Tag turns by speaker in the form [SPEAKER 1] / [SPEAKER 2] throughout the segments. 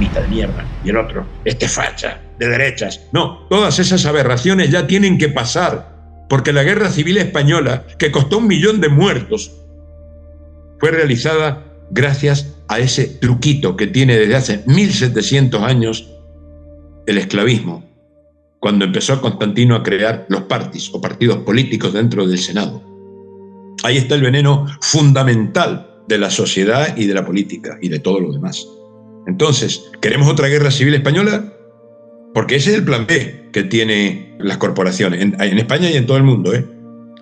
[SPEAKER 1] antisemita de mierda, y el otro, facha, de derechas. No, todas esas aberraciones ya tienen que pasar, porque la Guerra Civil Española, que costó 1 millón de muertos, fue realizada gracias a ese truquito que tiene desde hace 1700 años el esclavismo, cuando empezó Constantino a crear los partis o partidos políticos dentro del Senado. Ahí está el veneno fundamental de la sociedad y de la política y de todo lo demás. Entonces, ¿queremos otra guerra civil española? Porque ese es el plan B que tienen las corporaciones, en España y en todo el mundo,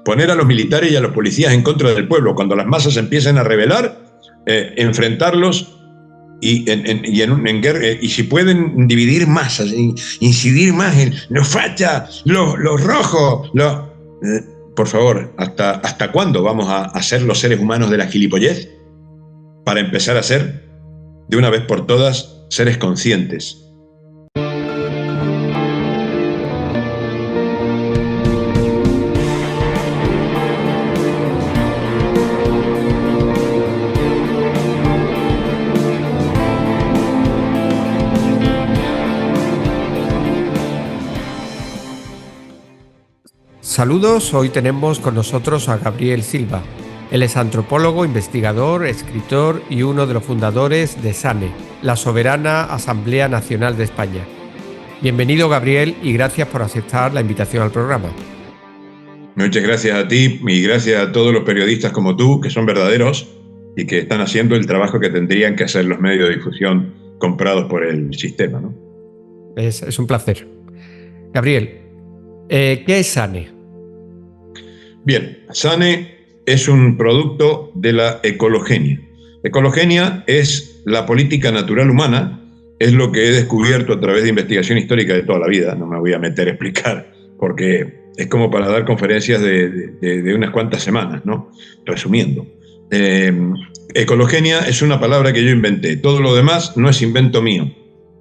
[SPEAKER 1] poner a los militares y a los policías en contra del pueblo. Cuando las masas empiecen a rebelar, enfrentarlos y si pueden dividir masas, incidir más en los fachas, los rojos, por favor, ¿hasta cuándo vamos a ser los seres humanos de la gilipollez? Para empezar a ser, de una vez por todas, seres conscientes.
[SPEAKER 2] Saludos, hoy tenemos con nosotros a Gabriel Silva. Él es antropólogo, investigador, escritor y uno de los fundadores de SANE, la Soberana Asamblea Nacional de España. Bienvenido, Gabriel, y gracias por aceptar la invitación al programa.
[SPEAKER 1] Muchas gracias a ti y gracias a todos los periodistas como tú, que son verdaderos y que están haciendo el trabajo que tendrían que hacer los medios de difusión comprados por el sistema, ¿no?
[SPEAKER 2] Es un placer. Gabriel, ¿qué es SANE?
[SPEAKER 1] Bien, SANE es un producto de la ecologenia. Ecologenia es la política natural humana, es lo que he descubierto a través de investigación histórica de toda la vida. No me voy a meter a explicar, porque es como para dar conferencias de unas cuantas semanas, ¿no? Resumiendo. Ecologenia es una palabra que yo inventé. Todo lo demás no es invento mío.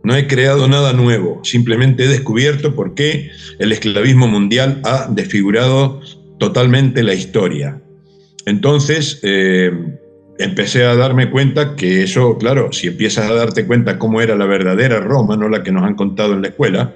[SPEAKER 1] No he creado nada nuevo, simplemente he descubierto por qué el esclavismo mundial ha desfigurado totalmente la historia. Entonces, empecé a darme cuenta que eso, claro, si empiezas a darte cuenta cómo era la verdadera Roma, no la que nos han contado en la escuela,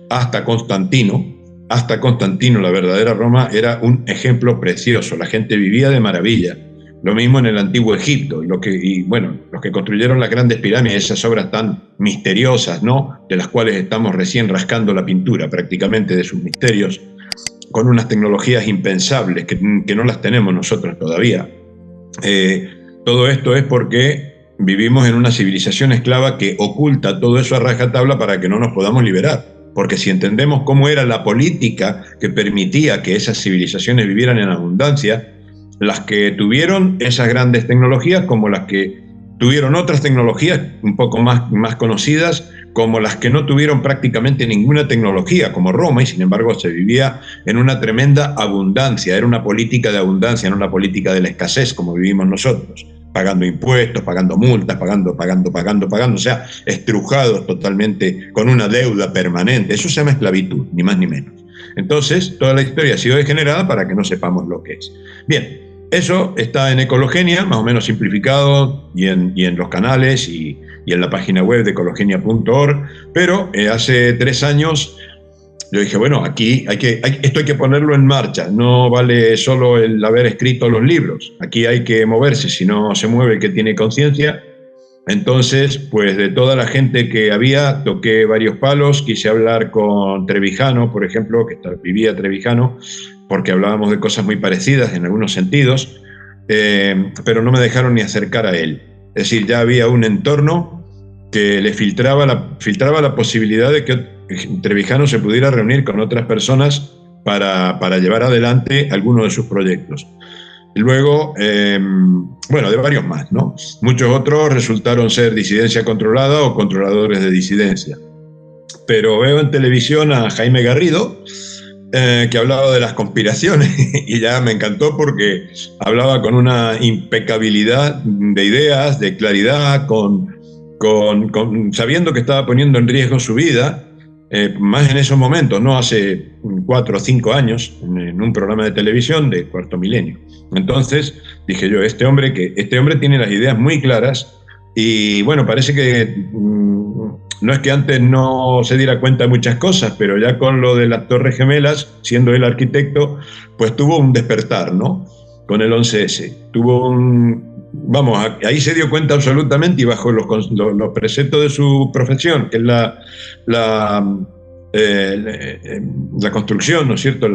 [SPEAKER 1] hasta Constantino, la verdadera Roma era un ejemplo precioso. La gente vivía de maravilla. Lo mismo en el antiguo Egipto, los que construyeron las grandes pirámides, esas obras tan misteriosas, ¿no?, de las cuales estamos recién rascando la pintura prácticamente de sus misterios, con unas tecnologías impensables que no las tenemos nosotros todavía. Todo esto es porque vivimos en una civilización esclava que oculta todo eso a rajatabla para que no nos podamos liberar. Porque si entendemos cómo era la política que permitía que esas civilizaciones vivieran en abundancia, las que tuvieron esas grandes tecnologías, como las que tuvieron otras tecnologías un poco más conocidas, como las que no tuvieron prácticamente ninguna tecnología, como Roma, y sin embargo se vivía en una tremenda abundancia. Era una política de abundancia, no una política de la escasez como vivimos nosotros, pagando impuestos, pagando multas, pagando, o sea, estrujados totalmente con una deuda permanente. Eso se llama esclavitud, ni más ni menos. Entonces, toda la historia ha sido degenerada para que no sepamos lo que es. Bien, eso está en Ecologenia, más o menos simplificado, y en los canales y en la página web de ecologenia.org, pero hace 3 años yo dije, bueno, esto hay que ponerlo en marcha, no vale solo el haber escrito los libros, aquí hay que moverse, si no se mueve el que tiene conciencia. Entonces, pues de toda la gente que había, toqué varios palos, quise hablar con Trevijano, por ejemplo, que vivía Trevijano, porque hablábamos de cosas muy parecidas en algunos sentidos, pero no me dejaron ni acercar a él. Es decir, ya había un entorno que le filtraba la posibilidad de que Trevijano se pudiera reunir con otras personas para llevar adelante algunos de sus proyectos. Luego, de varios más, ¿no? Muchos otros resultaron ser disidencia controlada o controladores de disidencia. Pero veo en televisión a Jaime Garrido, que hablaba de las conspiraciones y ya me encantó porque hablaba con una impecabilidad de ideas, de claridad, sabiendo que estaba poniendo en riesgo su vida, más en esos momentos, no hace 4 o 5 años, en un programa de televisión de Cuarto Milenio. Entonces dije yo, este hombre tiene las ideas muy claras y bueno, parece que no es que antes no se diera cuenta de muchas cosas, pero ya con lo de las Torres Gemelas, siendo él arquitecto, pues tuvo un despertar, ¿no? Con el 11S. Vamos, ahí se dio cuenta absolutamente, y bajo los preceptos de su profesión, que es la construcción, ¿no es cierto?,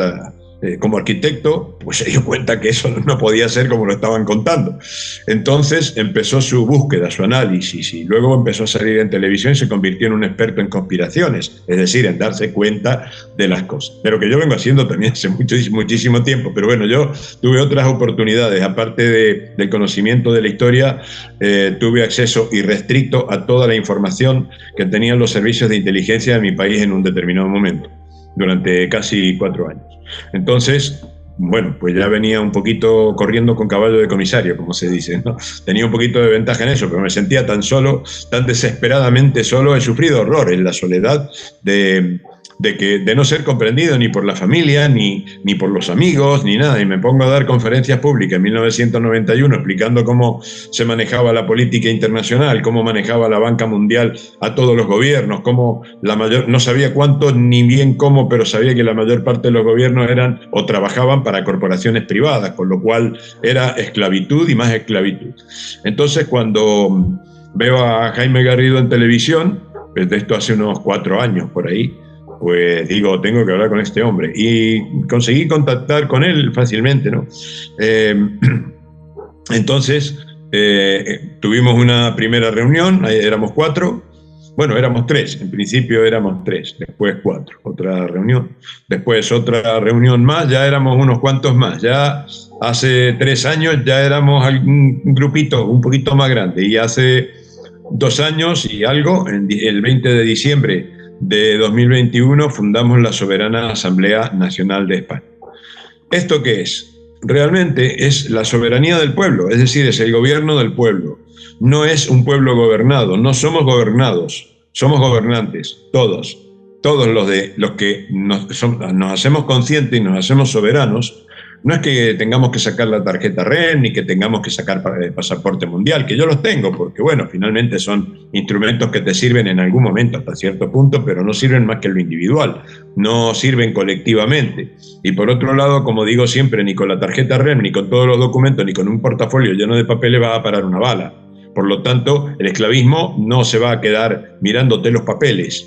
[SPEAKER 1] como arquitecto, pues se dio cuenta que eso no podía ser como lo estaban contando. Entonces empezó su búsqueda, su análisis, y luego empezó a salir en televisión y se convirtió en un experto en conspiraciones, es decir, en darse cuenta de las cosas. Pero que yo vengo haciendo también hace muchísimo tiempo. Pero bueno, yo tuve otras oportunidades, aparte del conocimiento de la historia, tuve acceso irrestricto a toda la información que tenían los servicios de inteligencia de mi país en un determinado momento, durante casi 4 años. Entonces, bueno, pues ya venía un poquito corriendo con caballo de comisario, como se dice, ¿no? Tenía un poquito de ventaja en eso, pero me sentía tan solo, tan desesperadamente solo. He sufrido horrores, la soledad de no ser comprendido ni por la familia, ni por los amigos, ni nada. Y me pongo a dar conferencias públicas en 1991 explicando cómo se manejaba la política internacional, cómo manejaba la banca mundial a todos los gobiernos, cómo no sabía cuántos ni bien cómo, pero sabía que la mayor parte de los gobiernos eran o trabajaban para corporaciones privadas, con lo cual era esclavitud y más esclavitud. Entonces, cuando veo a Jaime Garrido en televisión, de esto hace unos 4 años por ahí, pues digo, tengo que hablar con este hombre. Y conseguí contactar con él fácilmente, ¿no? Entonces, tuvimos una primera reunión, éramos 4. Bueno, éramos 3, en principio éramos 3, después 4, otra reunión. Después otra reunión más, ya éramos unos cuantos más. Ya hace 3 años ya éramos un grupito un poquito más grande. Y hace 2 años y algo, el 20 de diciembre de 2021, fundamos la Soberana Asamblea Nacional de España. ¿Esto qué es? Realmente es la soberanía del pueblo, es decir, es el gobierno del pueblo. No es un pueblo gobernado, no somos gobernados, somos gobernantes, todos los que nos hacemos conscientes y nos hacemos soberanos. No es que tengamos que sacar la tarjeta REN ni que tengamos que sacar pasaporte mundial, que yo los tengo, porque bueno, finalmente son instrumentos que te sirven en algún momento hasta cierto punto, pero no sirven más que en lo individual, no sirven colectivamente. Y por otro lado, como digo siempre, ni con la tarjeta REN, ni con todos los documentos, ni con un portafolio lleno de papeles va a parar una bala. Por lo tanto, el esclavismo no se va a quedar mirándote los papeles.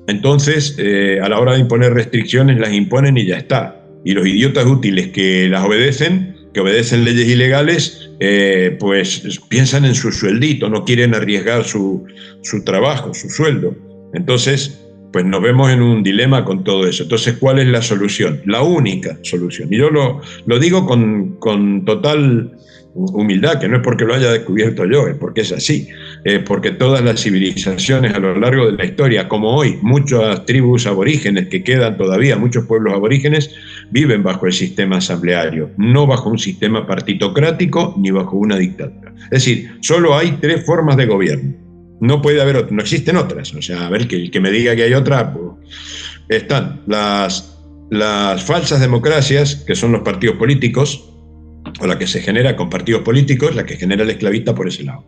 [SPEAKER 1] Entonces, a la hora de imponer restricciones, las imponen y ya está. Y los idiotas útiles que las obedecen, que obedecen leyes ilegales, pues piensan en su sueldito, no quieren arriesgar su trabajo, su sueldo. Entonces, pues nos vemos en un dilema con todo eso. Entonces, ¿cuál es la solución? La única solución. Y yo lo digo con total humildad, que no es porque lo haya descubierto yo, es porque es así, porque todas las civilizaciones a lo largo de la historia, como hoy, muchas tribus aborígenes que quedan todavía, muchos pueblos aborígenes, viven bajo el sistema asambleario, no bajo un sistema partitocrático ni bajo una dictadura. Es decir, solo hay 3 formas de gobierno, no puede haber no existen otras. O sea, a ver, que el que me diga que hay otra, pues, están las falsas democracias, que son los partidos políticos, o la que se genera con partidos políticos, la que genera el esclavista por ese lado.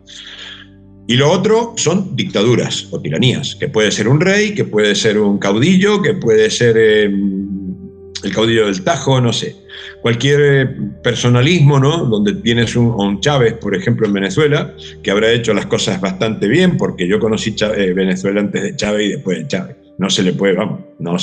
[SPEAKER 1] Y lo otro son dictaduras o tiranías, que puede ser un rey, que puede ser un caudillo, que puede ser el caudillo del Tajo, no sé. Cualquier personalismo, ¿no? Donde tienes un Chávez, por ejemplo, en Venezuela, que habrá hecho las cosas bastante bien, porque yo conocí Venezuela antes de Chávez y después de Chávez. No se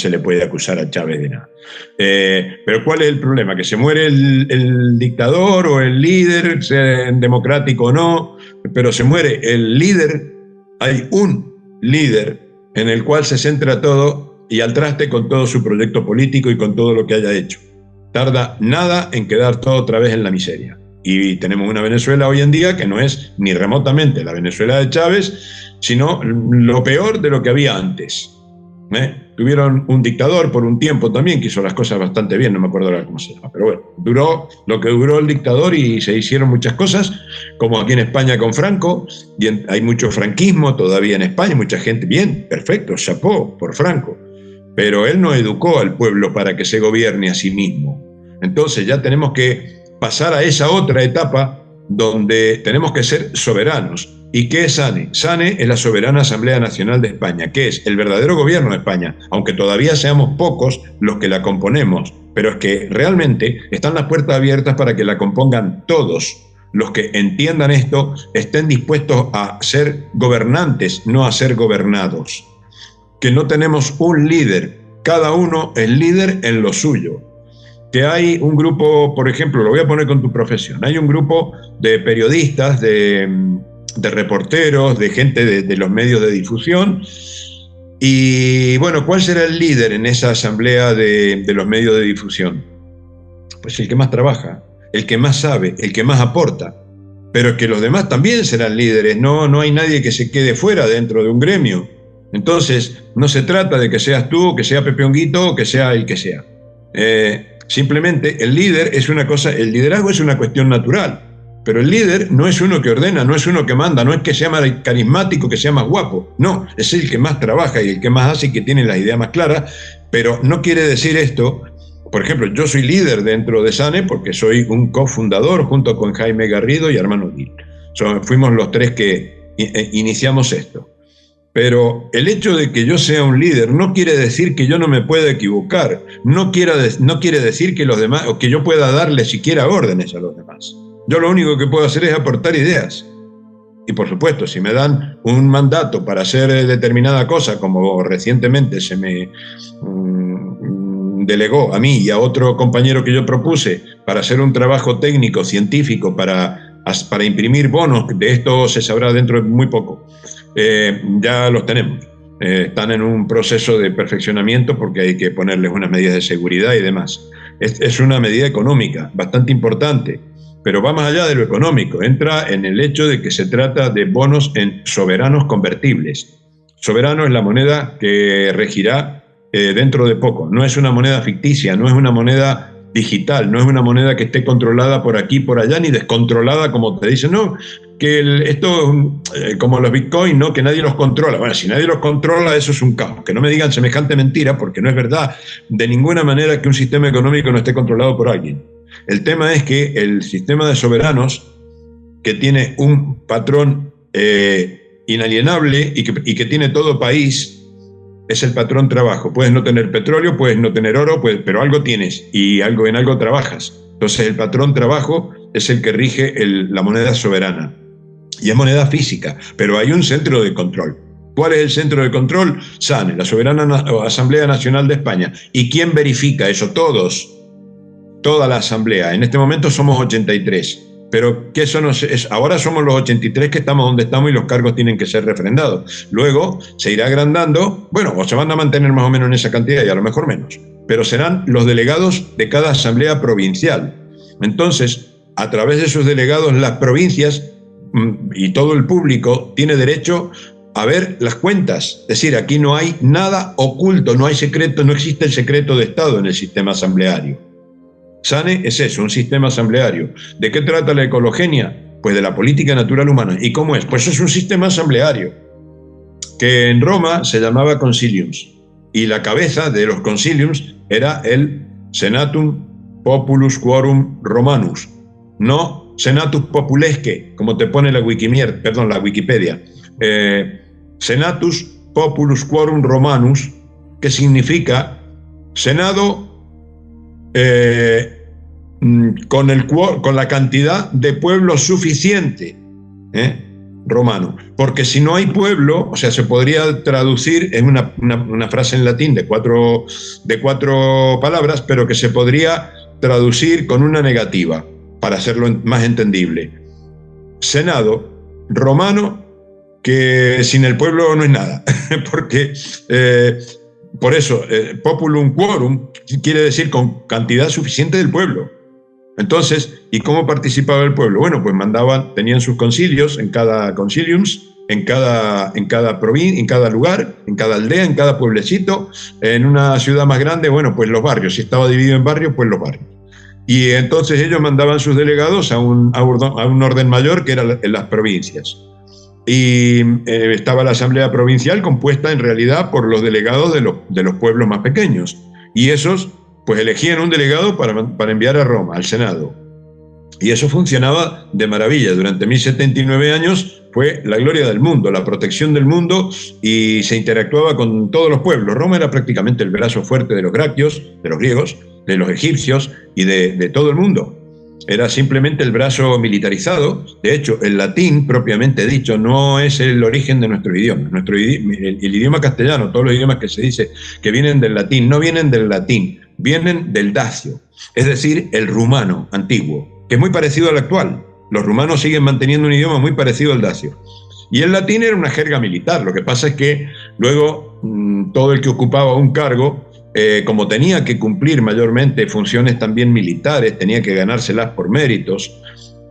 [SPEAKER 1] le puede acusar a Chávez de nada. Pero ¿cuál es el problema? Que se muere el dictador o el líder, sea democrático o no, pero se muere el líder. Hay un líder en el cual se centra todo y al traste con todo su proyecto político y con todo lo que haya hecho. Tarda nada en quedar todo otra vez en la miseria. Y tenemos una Venezuela hoy en día que no es ni remotamente la Venezuela de Chávez, sino lo peor de lo que había antes. Tuvieron un dictador por un tiempo también que hizo las cosas bastante bien, no me acuerdo ahora cómo se llama, pero bueno, duró lo que duró el dictador y se hicieron muchas cosas, como aquí en España con Franco, y hay mucho franquismo todavía en España, mucha gente, bien, perfecto, chapó por Franco, pero él no educó al pueblo para que se gobierne a sí mismo. Entonces ya tenemos que pasar a esa otra etapa donde tenemos que ser soberanos. ¿Y qué es SANE? SANE es la Soberana Asamblea Nacional de España, que es el verdadero gobierno de España, aunque todavía seamos pocos los que la componemos, pero es que realmente están las puertas abiertas para que la compongan todos. Los que entiendan esto estén dispuestos a ser gobernantes, no a ser gobernados. Que no tenemos un líder, cada uno es líder en lo suyo. Que hay un grupo, por ejemplo, lo voy a poner con tu profesión, hay un grupo de periodistas, de reporteros, de gente de los medios de difusión, y bueno, ¿cuál será el líder en esa asamblea de los medios de difusión? Pues el que más trabaja, el que más sabe, el que más aporta, pero que los demás también serán líderes, no hay nadie que se quede fuera dentro de un gremio. Entonces, no se trata de que seas tú, que sea Pepe Honguito, o que sea el que sea. Simplemente el líder es una cosa, el liderazgo es una cuestión natural, pero el líder no es uno que ordena, no es uno que manda, no es que sea más carismático, que sea más guapo, no, es el que más trabaja y el que más hace y que tiene las ideas más claras, pero no quiere decir esto. Por ejemplo, yo soy líder dentro de SANE porque soy un cofundador junto con Jaime Garrido y Armando Gil. Fuimos los tres que iniciamos esto. Pero el hecho de que yo sea un líder no quiere decir que yo no me pueda equivocar, no quiere decir que los demás, o que yo pueda darle siquiera órdenes a los demás. Yo lo único que puedo hacer es aportar ideas. Y por supuesto, si me dan un mandato para hacer determinada cosa, como recientemente se me delegó a mí y a otro compañero que yo propuse para hacer un trabajo técnico, científico, para imprimir bonos, de esto se sabrá dentro de muy poco. Ya los tenemos, están en un proceso de perfeccionamiento porque hay que ponerles unas medidas de seguridad y demás. Es una medida económica bastante importante, pero va más allá de lo económico, entra en el hecho de que se trata de bonos en soberanos convertibles. Soberano es la moneda que regirá dentro de poco, no es una moneda ficticia, no es una moneda digital, no es una moneda que esté controlada por aquí, por allá, ni descontrolada como te dicen, no, que esto como los bitcoins, ¿no? Que nadie los controla. Bueno, si nadie los controla, eso es un caos. Que no me digan semejante mentira, porque no es verdad de ninguna manera que un sistema económico no esté controlado por alguien. El tema es que el sistema de soberanos, que tiene un patrón inalienable y que tiene todo país, es el patrón trabajo. Puedes no tener petróleo, puedes no tener oro, pero algo tienes y en algo trabajas. Entonces el patrón trabajo es el que rige la moneda soberana. Y es moneda física, pero hay un centro de control. ¿Cuál es el centro de control? SANE, la Soberana Asamblea Nacional de España. ¿Y quién verifica eso? Todos. Toda la Asamblea. En este momento somos 83. Pero que eso ahora somos los 83 que estamos donde estamos y los cargos tienen que ser refrendados. Luego se irá agrandando, bueno, o se van a mantener más o menos en esa cantidad y a lo mejor menos, pero serán los delegados de cada asamblea provincial. Entonces, a través de sus delegados, las provincias y todo el público tiene derecho a ver las cuentas. Es decir, aquí no hay nada oculto, no hay secreto, no existe el secreto de Estado en el sistema asambleario. SANE es eso, un sistema asambleario. ¿De qué trata la ecologenia? Pues de la política natural humana. ¿Y cómo es? Pues es un sistema asambleario que en Roma se llamaba conciliums y la cabeza de los conciliums era el Senatum Populus Quorum Romanus, no Senatus Populesque, como te pone la Wikipedia. Senatus Populus Quorum Romanus, que significa Senado con la cantidad de pueblo suficiente, romano. Porque si no hay pueblo, o sea, se podría traducir en una frase en latín de cuatro palabras, pero que se podría traducir con una negativa para hacerlo más entendible. Senado romano, que sin el pueblo no es nada, porque por eso populum quorum quiere decir con cantidad suficiente del pueblo. Entonces, ¿y cómo participaba el pueblo? Bueno, pues tenían sus concilios en cada conciliums, en cada provincia, en cada lugar, en cada aldea, en cada pueblecito. En una ciudad más grande, bueno, pues los barrios. Si estaba dividido en barrios, pues los barrios. Y entonces ellos mandaban sus delegados a un orden mayor, que era en las provincias. Y estaba la asamblea provincial compuesta en realidad por los delegados de los pueblos más pequeños. Y esos pues elegían un delegado para enviar a Roma, al Senado. Y eso funcionaba de maravilla. Durante 1079 años fue la gloria del mundo, la protección del mundo, y se interactuaba con todos los pueblos. Roma era prácticamente el brazo fuerte de los gracios, de los griegos, de los egipcios y de todo el mundo. Era simplemente el brazo militarizado. De hecho, el latín, propiamente dicho, no es el origen de nuestro idioma. El idioma castellano, todos los idiomas que se dice que vienen del latín, no vienen del latín, vienen del dacio, es decir, el rumano antiguo, que es muy parecido al actual. Los rumanos siguen manteniendo un idioma muy parecido al dacio. Y el latín era una jerga militar. Lo que pasa es que luego todo el que ocupaba un cargo, como tenía que cumplir mayormente funciones también militares, tenía que ganárselas por méritos,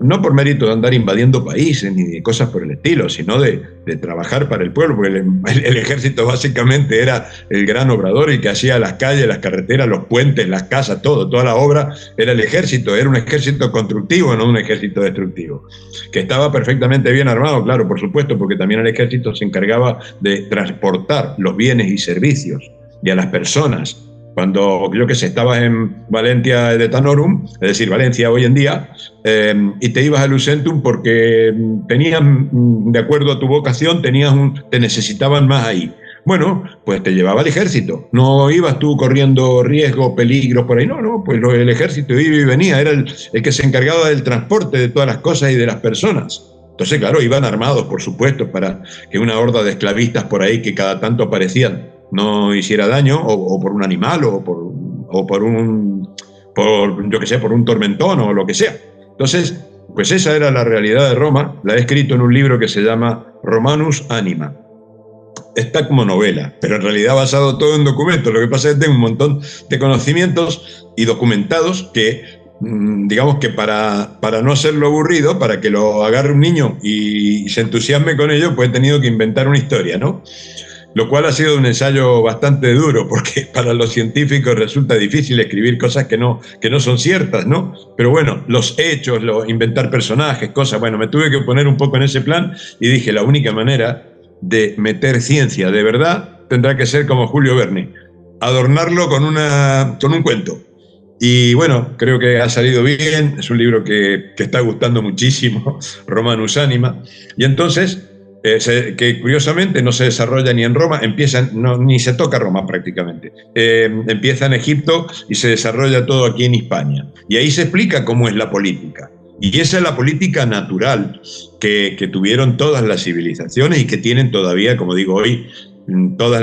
[SPEAKER 1] no por mérito de andar invadiendo países ni de cosas por el estilo, sino de trabajar para el pueblo, porque el ejército básicamente era el gran obrador, y que hacía las calles, las carreteras, los puentes, las casas, toda la obra era el ejército. Era un ejército constructivo, no un ejército destructivo, que estaba perfectamente bien armado, claro, por supuesto, porque también el ejército se encargaba de transportar los bienes y servicios y a las personas. Cuando yo que sé, estabas en Valencia de Tanorum, es decir, Valencia hoy en día, y te ibas a Lucentum porque tenías, de acuerdo a tu vocación, te necesitaban más ahí. Bueno, pues te llevaba el ejército. No ibas tú corriendo riesgos, peligros por ahí. No, pues el ejército iba y venía. Era el que se encargaba del transporte de todas las cosas y de las personas. Entonces, claro, iban armados, por supuesto, para que una horda de esclavistas por ahí que cada tanto aparecían no hiciera daño, o por un animal, o por un tormentón, o lo que sea. Entonces, pues esa era la realidad de Roma. La he escrito en un libro que se llama Romanus Anima. Está como novela, pero en realidad basado todo en documentos. Lo que pasa es que tengo un montón de conocimientos y documentados que, digamos que para no hacerlo aburrido, para que lo agarre un niño y se entusiasme con ello, pues he tenido que inventar una historia, ¿no? Lo cual ha sido un ensayo bastante duro, porque para los científicos resulta difícil escribir cosas que no son ciertas, ¿no? Pero bueno, los hechos, inventar personajes, cosas, bueno, me tuve que poner un poco en ese plan y dije, la única manera de meter ciencia de verdad tendrá que ser como Julio Verne, adornarlo con un cuento. Y bueno, creo que ha salido bien, es un libro que está gustando muchísimo, Romanus Anima, y entonces... que curiosamente no se desarrolla ni en Roma, ni se toca Roma prácticamente. Empieza en Egipto y se desarrolla todo aquí en Hispania. Y ahí se explica cómo es la política. Y esa es la política natural que tuvieron todas las civilizaciones y que tienen todavía, como digo hoy, todas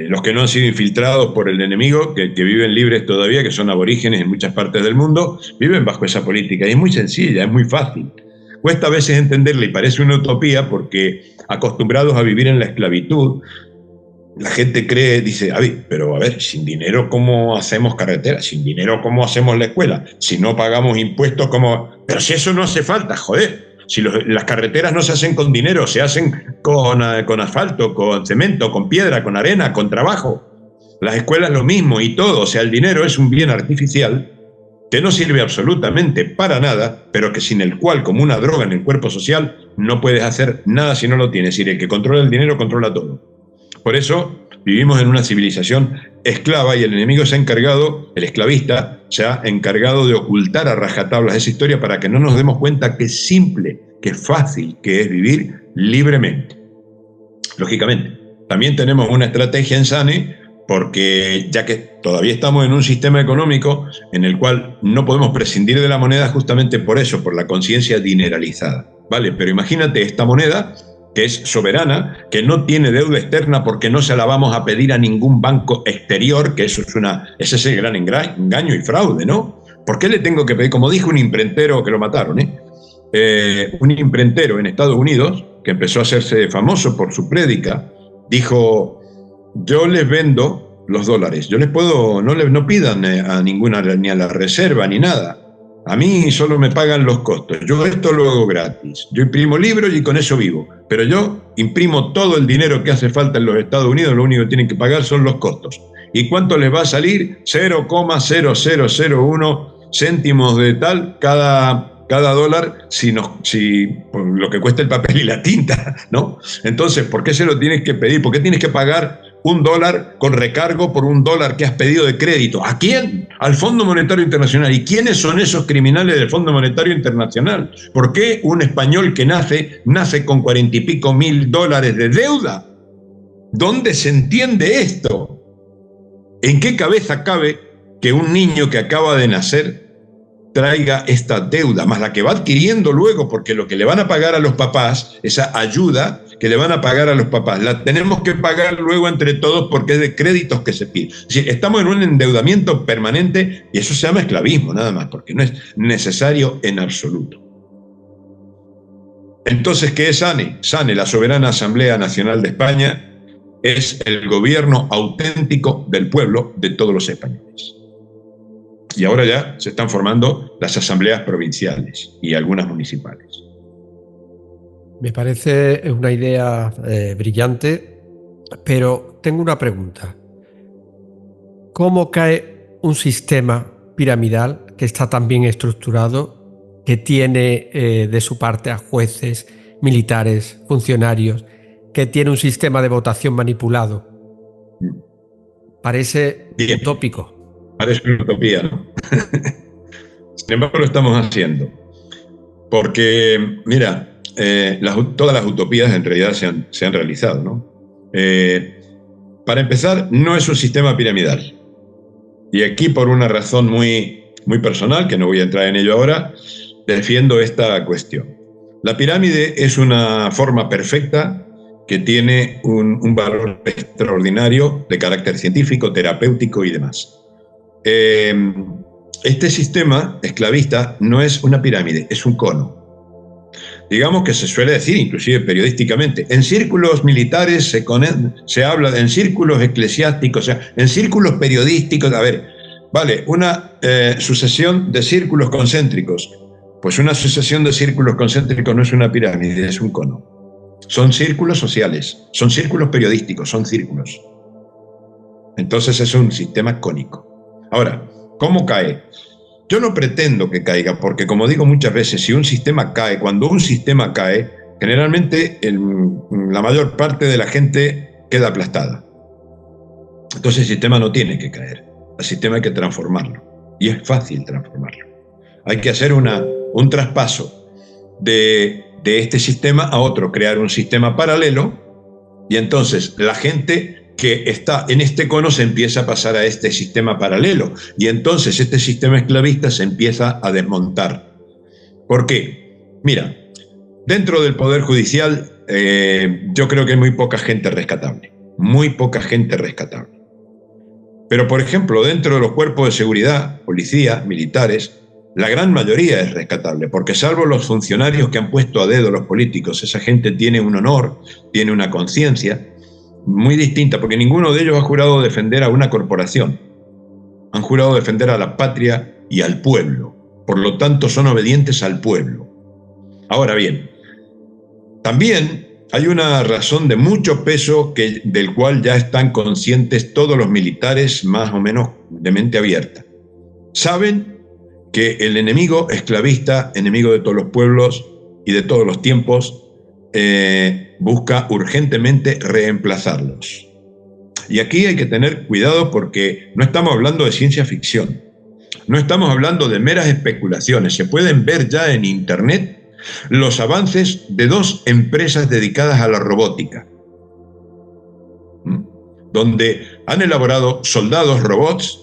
[SPEAKER 1] los que no han sido infiltrados por el enemigo, que viven libres todavía, que son aborígenes en muchas partes del mundo, viven bajo esa política. Y es muy sencilla, es muy fácil. Cuesta a veces entenderla y parece una utopía porque, acostumbrados a vivir en la esclavitud, la gente dice, pero a ver, sin dinero ¿cómo hacemos carreteras? Sin dinero ¿cómo hacemos la escuela? Si no pagamos impuestos, ¿cómo? Pero si eso no hace falta, joder. Si las carreteras no se hacen con dinero, se hacen con asfalto, con cemento, con piedra, con arena, con trabajo. Las escuelas lo mismo y todo. O sea, el dinero es un bien artificial que no sirve absolutamente para nada, pero que sin el cual, como una droga en el cuerpo social, no puedes hacer nada si no lo tienes. Es decir, el que controla el dinero controla todo. Por eso vivimos en una civilización esclava y el enemigo el esclavista, se ha encargado de ocultar a rajatablas esa historia para que no nos demos cuenta que es simple, que es fácil, que es vivir libremente. Lógicamente, también tenemos una estrategia en SANE, porque ya que todavía estamos en un sistema económico en el cual no podemos prescindir de la moneda justamente por eso, por la conciencia dineralizada, ¿vale? Pero imagínate esta moneda que es soberana, que no tiene deuda externa porque no se la vamos a pedir a ningún banco exterior, que ese es el gran engaño y fraude, ¿no? ¿Por qué le tengo que pedir? Como dijo un imprentero que lo mataron, un imprentero en Estados Unidos, que empezó a hacerse famoso por su prédica, dijo: yo les vendo los dólares, yo les puedo, no pidan a ninguna, ni a la reserva ni nada. A mí solo me pagan los costos. Yo esto lo hago gratis. Yo imprimo libros y con eso vivo. Pero yo imprimo todo el dinero que hace falta en los Estados Unidos, lo único que tienen que pagar son los costos. ¿Y cuánto les va a salir? 0,0001 céntimos de tal cada dólar, si por lo que cuesta el papel y la tinta, ¿no? Entonces, ¿por qué se lo tienes que pedir? ¿Por qué tienes que pagar $1 con recargo por $1 que has pedido de crédito. ¿A quién? Al Fondo Monetario Internacional. ¿Y quiénes son esos criminales del Fondo Monetario Internacional? ¿Por qué un español que nace con $40 y pico mil de deuda? ¿Dónde se entiende esto? ¿En qué cabeza cabe que un niño que acaba de nacer traiga esta deuda, más la que va adquiriendo luego, porque lo que le van a pagar a los papás, esa ayuda que le van a pagar a los papás, la tenemos que pagar luego entre todos porque es de créditos que se piden? Es decir, estamos en un endeudamiento permanente y eso se llama esclavismo, nada más, porque no es necesario en absoluto. Entonces, ¿qué es SANE? SANE, la Soberana Asamblea Nacional de España, es el gobierno auténtico del pueblo de todos los españoles. Y ahora ya se están formando las asambleas provinciales y algunas municipales.
[SPEAKER 2] Me parece una idea brillante, pero tengo una pregunta. ¿Cómo cae un sistema piramidal que está tan bien estructurado, que tiene de su parte a jueces, militares, funcionarios, que tiene un sistema de votación manipulado? Parece
[SPEAKER 1] bien
[SPEAKER 2] utópico.
[SPEAKER 1] Parece una utopía, ¿no? Sin embargo, lo estamos haciendo. Porque, mira, todas las utopías en realidad se han realizado, ¿no? Para empezar, no es un sistema piramidal. Y aquí, por una razón muy personal, que no voy a entrar en ello ahora, defiendo esta cuestión. La pirámide es una forma perfecta que tiene un valor extraordinario de carácter científico, terapéutico y demás. Este sistema esclavista no es una pirámide, es un cono. Digamos que se suele decir, inclusive periodísticamente, en círculos militares se habla, en círculos eclesiásticos, o sea, en círculos periodísticos. A ver, vale, una sucesión de círculos concéntricos. Pues una sucesión de círculos concéntricos no es una pirámide, es un cono. Son círculos sociales, son círculos periodísticos, son círculos. Entonces es un sistema cónico. Ahora, ¿cómo cae? Yo no pretendo que caiga, porque como digo muchas veces, si un sistema cae, cuando un sistema cae, generalmente la mayor parte de la gente queda aplastada. Entonces el sistema no tiene que caer, el sistema hay que transformarlo, y es fácil transformarlo. Hay que hacer un traspaso de este sistema a otro, crear un sistema paralelo, y entonces la gente que está en este cono se empieza a pasar a este sistema paralelo, y entonces este sistema esclavista se empieza a desmontar. ¿Por qué? Mira, dentro del Poder Judicial yo creo que hay muy poca gente rescatable, muy poca gente rescatable. Pero, por ejemplo, dentro de los cuerpos de seguridad, policía, militares, la gran mayoría es rescatable, porque salvo los funcionarios que han puesto a dedo los políticos, esa gente tiene un honor, tiene una conciencia muy distinta, porque ninguno de ellos ha jurado defender a una corporación. Han jurado defender a la patria y al pueblo. Por lo tanto, son obedientes al pueblo. Ahora bien, también hay una razón de mucho peso del cual ya están conscientes todos los militares más o menos de mente abierta. Saben que el enemigo esclavista, enemigo de todos los pueblos y de todos los tiempos, busca urgentemente reemplazarlos. Y aquí hay que tener cuidado porque no estamos hablando de ciencia ficción, no estamos hablando de meras especulaciones. Se pueden ver ya en Internet los avances de 2 empresas dedicadas a la robótica, donde han elaborado soldados robots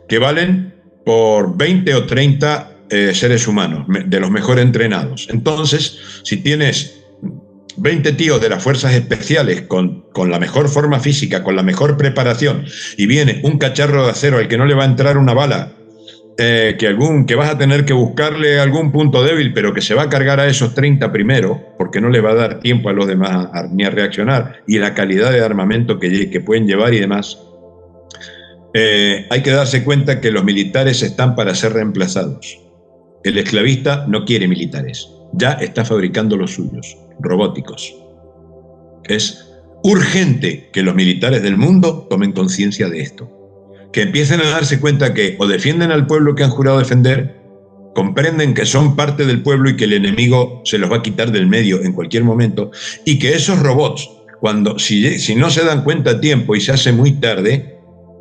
[SPEAKER 1] que valen por 20 o 30 seres humanos, de los mejor entrenados. Entonces, si tienes 20 tíos de las fuerzas especiales con la mejor forma física, con la mejor preparación, y viene un cacharro de acero al que no le va a entrar una bala, que vas a tener que buscarle algún punto débil, pero que se va a cargar a esos 30 primero, porque no le va a dar tiempo a los demás ni a reaccionar, y la calidad de armamento que pueden llevar y demás. Hay que darse cuenta que los militares están para ser reemplazados. El esclavista no quiere militares, ya está fabricando los suyos, robóticos. Es urgente que los militares del mundo tomen conciencia de esto, que empiecen a darse cuenta que o defienden al pueblo que han jurado defender, comprenden que son parte del pueblo y que el enemigo se los va a quitar del medio en cualquier momento, y que esos robots Si no se dan cuenta a tiempo y se hace muy tarde,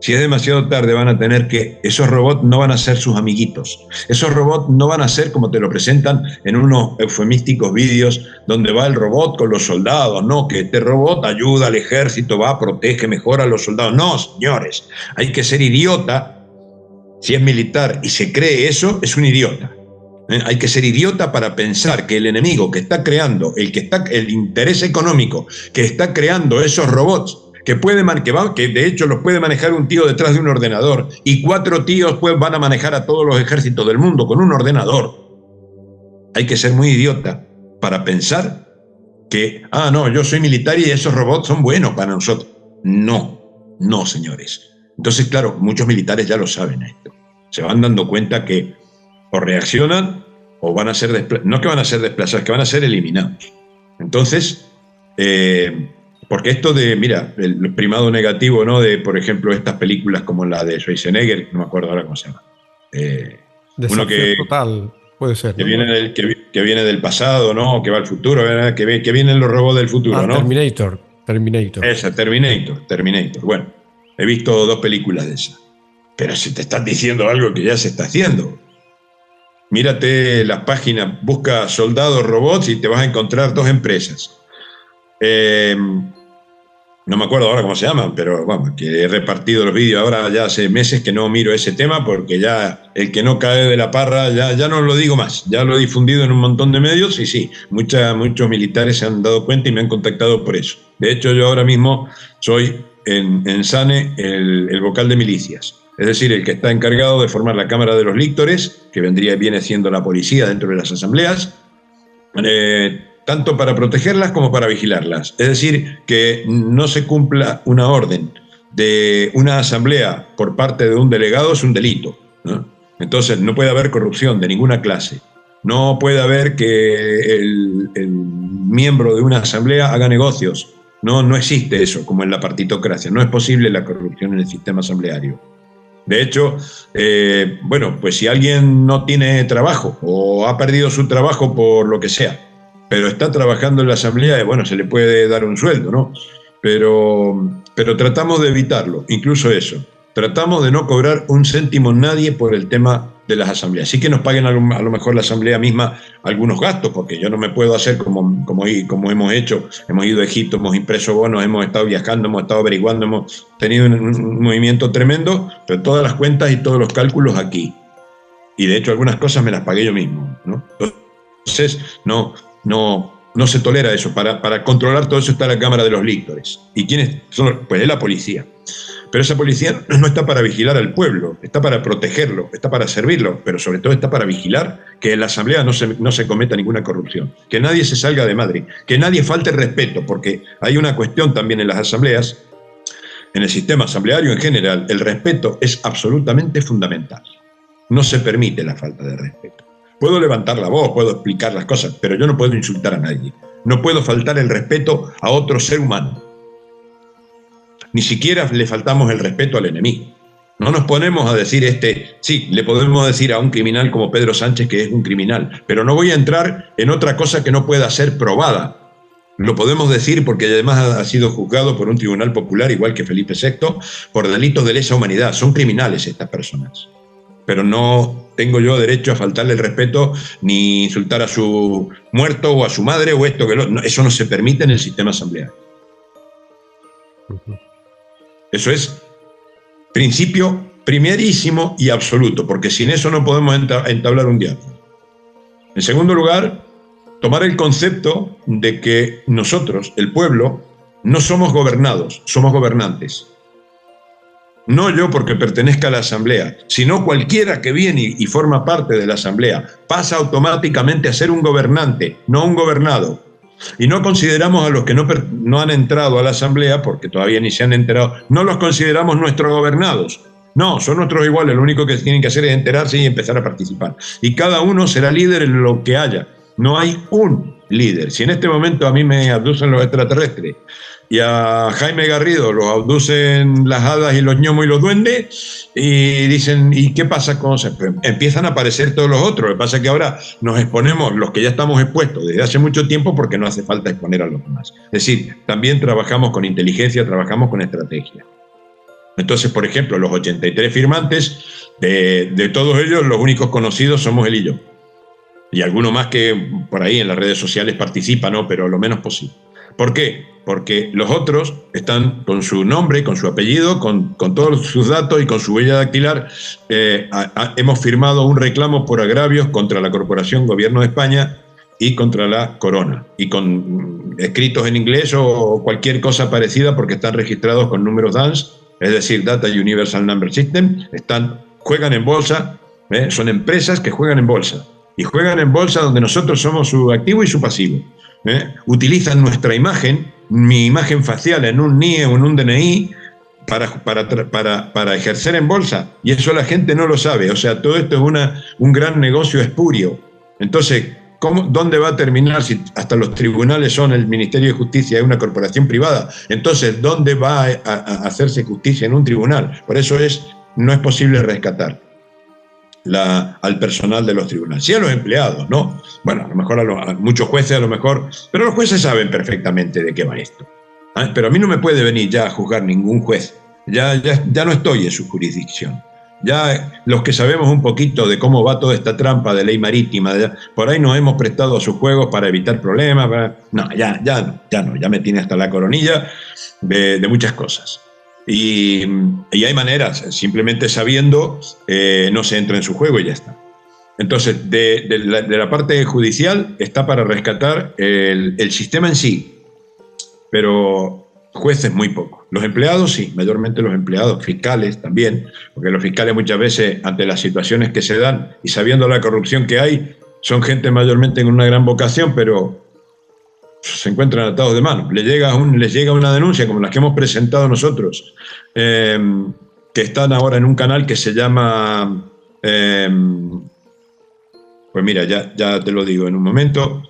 [SPEAKER 1] si es demasiado tarde, van a tener que, esos robots no van a ser sus amiguitos. Esos robots no van a ser como te lo presentan en unos eufemísticos vídeos donde va el robot con los soldados. No, que este robot ayuda al ejército, va, protege, mejora a los soldados. No, señores, hay que ser idiota. Si es militar y se cree eso, es un idiota. Hay que ser idiota para pensar que el enemigo que está creando, el interés económico que está creando esos robots, que de hecho los puede manejar un tío detrás de un ordenador y 4 tíos pues van a manejar a todos los ejércitos del mundo con un ordenador. Hay que ser muy idiota para pensar que, no, yo soy militar y esos robots son buenos para nosotros. No, señores. Entonces, claro, muchos militares ya lo saben esto. Se van dando cuenta que o reaccionan o van a ser desplazados. No que van a ser desplazados, que van a ser eliminados. Entonces, porque esto de, mira, el primado negativo, ¿no? De, por ejemplo, estas películas como la de Schwarzenegger, no me acuerdo ahora cómo se llama. Uno que
[SPEAKER 2] total, puede ser.
[SPEAKER 1] Que, ¿no? que viene del pasado, ¿no? Que va al futuro, ¿verdad? Que vienen los robots del futuro, ¿no?
[SPEAKER 2] Terminator.
[SPEAKER 1] Esa, Terminator. Bueno, he visto 2 películas de esas. Pero si te están diciendo algo que ya se está haciendo. Mírate las páginas, busca soldados robots y te vas a encontrar 2 empresas. No me acuerdo ahora cómo se llaman, pero vamos, que he repartido los vídeos ahora ya hace meses que no miro ese tema porque ya el que no cae de la parra, ya no lo digo más, ya lo he difundido en un montón de medios y sí, muchos militares se han dado cuenta y me han contactado por eso. De hecho, yo ahora mismo soy en SANE el vocal de milicias, es decir, el que está encargado de formar la Cámara de los Líctores, que viene siendo la policía dentro de las asambleas, tanto para protegerlas como para vigilarlas. Es decir, que no se cumpla una orden de una asamblea por parte de un delegado es un delito, ¿no? Entonces no puede haber corrupción de ninguna clase. No puede haber que el miembro de una asamblea haga negocios. No existe eso, como en la partitocracia. No es posible la corrupción en el sistema asambleario. De hecho, pues si alguien no tiene trabajo o ha perdido su trabajo por lo que sea, pero está trabajando en la asamblea, se le puede dar un sueldo, ¿no? Pero tratamos de evitarlo, incluso eso. Tratamos de no cobrar un céntimo nadie por el tema de las asambleas. Sí que nos paguen a lo mejor la asamblea misma algunos gastos, porque yo no me puedo hacer como hemos hecho. Hemos ido a Egipto, hemos impreso bonos, hemos estado viajando, hemos estado averiguando, hemos tenido un movimiento tremendo, pero todas las cuentas y todos los cálculos aquí. Y de hecho algunas cosas me las pagué yo mismo, ¿no? Entonces, no se tolera eso. Para controlar todo eso está la Cámara de los Líctores. ¿Y quiénes son? Pues es la policía. Pero esa policía no está para vigilar al pueblo, está para protegerlo, está para servirlo, pero sobre todo está para vigilar que en la asamblea no se cometa ninguna corrupción, que nadie se salga de madre, que nadie falte respeto, porque hay una cuestión también en las asambleas, en el sistema asambleario en general, el respeto es absolutamente fundamental. No se permite la falta de respeto. Puedo levantar la voz, puedo explicar las cosas, pero yo no puedo insultar a nadie. No puedo faltar el respeto a otro ser humano. Ni siquiera le faltamos el respeto al enemigo. No nos ponemos a decir sí, le podemos decir a un criminal como Pedro Sánchez que es un criminal, pero no voy a entrar en otra cosa que no pueda ser probada. Lo podemos decir porque además ha sido juzgado por un tribunal popular, igual que Felipe VI, por delitos de lesa humanidad. Son criminales estas personas. Pero no tengo yo derecho a faltarle el respeto ni insultar a su muerto o a su madre o esto que eso no se permite en el sistema asambleario. Eso es principio primerísimo y absoluto, porque sin eso no podemos entablar un diálogo. En segundo lugar, tomar el concepto de que nosotros, el pueblo, no somos gobernados, somos gobernantes. No yo porque pertenezca a la asamblea, sino cualquiera que viene y forma parte de la asamblea pasa automáticamente a ser un gobernante, no un gobernado. Y no consideramos a los que no han entrado a la asamblea, porque todavía ni se han enterado, no los consideramos nuestros gobernados. No, son nuestros iguales, lo único que tienen que hacer es enterarse y empezar a participar. Y cada uno será líder en lo que haya. No hay un líder. Si en este momento a mí me abducen los extraterrestres y a Jaime Garrido los abducen las hadas y los gnomos y los duendes, y dicen, ¿y qué pasa con eso? Pues empiezan a aparecer todos los otros. Lo que pasa es que ahora nos exponemos, los que ya estamos expuestos desde hace mucho tiempo, porque no hace falta exponer a los demás. Es decir, también trabajamos con inteligencia, trabajamos con estrategia. Entonces, por ejemplo, los 83 firmantes, de todos ellos, los únicos conocidos somos él y yo. Y alguno más que por ahí en las redes sociales participa, ¿no? Pero lo menos posible. ¿Por qué? Porque los otros están con su nombre, con su apellido, con todos sus datos y con su huella dactilar. Hemos firmado un reclamo por agravios contra la Corporación Gobierno de España y contra la Corona, y con escritos en inglés o cualquier cosa parecida, porque están registrados con números DUNS, es decir, Data Universal Number System, juegan en bolsa, son empresas que juegan en bolsa, y juegan en bolsa donde nosotros somos su activo y su pasivo. Utilizan nuestra imagen, mi imagen facial en un NIE o en un DNI para ejercer en bolsa, y eso la gente no lo sabe. O sea, todo esto es un gran negocio espurio. Entonces, ¿dónde va a terminar si hasta los tribunales son el Ministerio de Justicia y una corporación privada? Entonces, ¿dónde va a hacerse justicia en un tribunal? Por eso no es posible rescatar al personal de los tribunales. Sí a los empleados, ¿no? Bueno, a lo mejor a muchos jueces, pero los jueces saben perfectamente de qué va esto. Pero a mí no me puede venir ya a juzgar ningún juez. Ya no estoy en su jurisdicción. Ya los que sabemos un poquito de cómo va toda esta trampa de ley marítima, por ahí nos hemos prestado a sus juegos para evitar problemas. No, ya me tiene hasta la coronilla de muchas cosas. Y hay maneras, simplemente sabiendo, no se entra en su juego y ya está. Entonces, de la parte judicial está para rescatar el sistema en sí, pero jueces muy poco. Los empleados sí, mayormente los empleados, fiscales también, porque los fiscales muchas veces, ante las situaciones que se dan y sabiendo la corrupción que hay, son gente mayormente con una gran vocación, pero se encuentran atados de manos. Les llega una denuncia como las que hemos presentado nosotros, que están ahora en un canal que se llama, pues mira, ya te lo digo en un momento,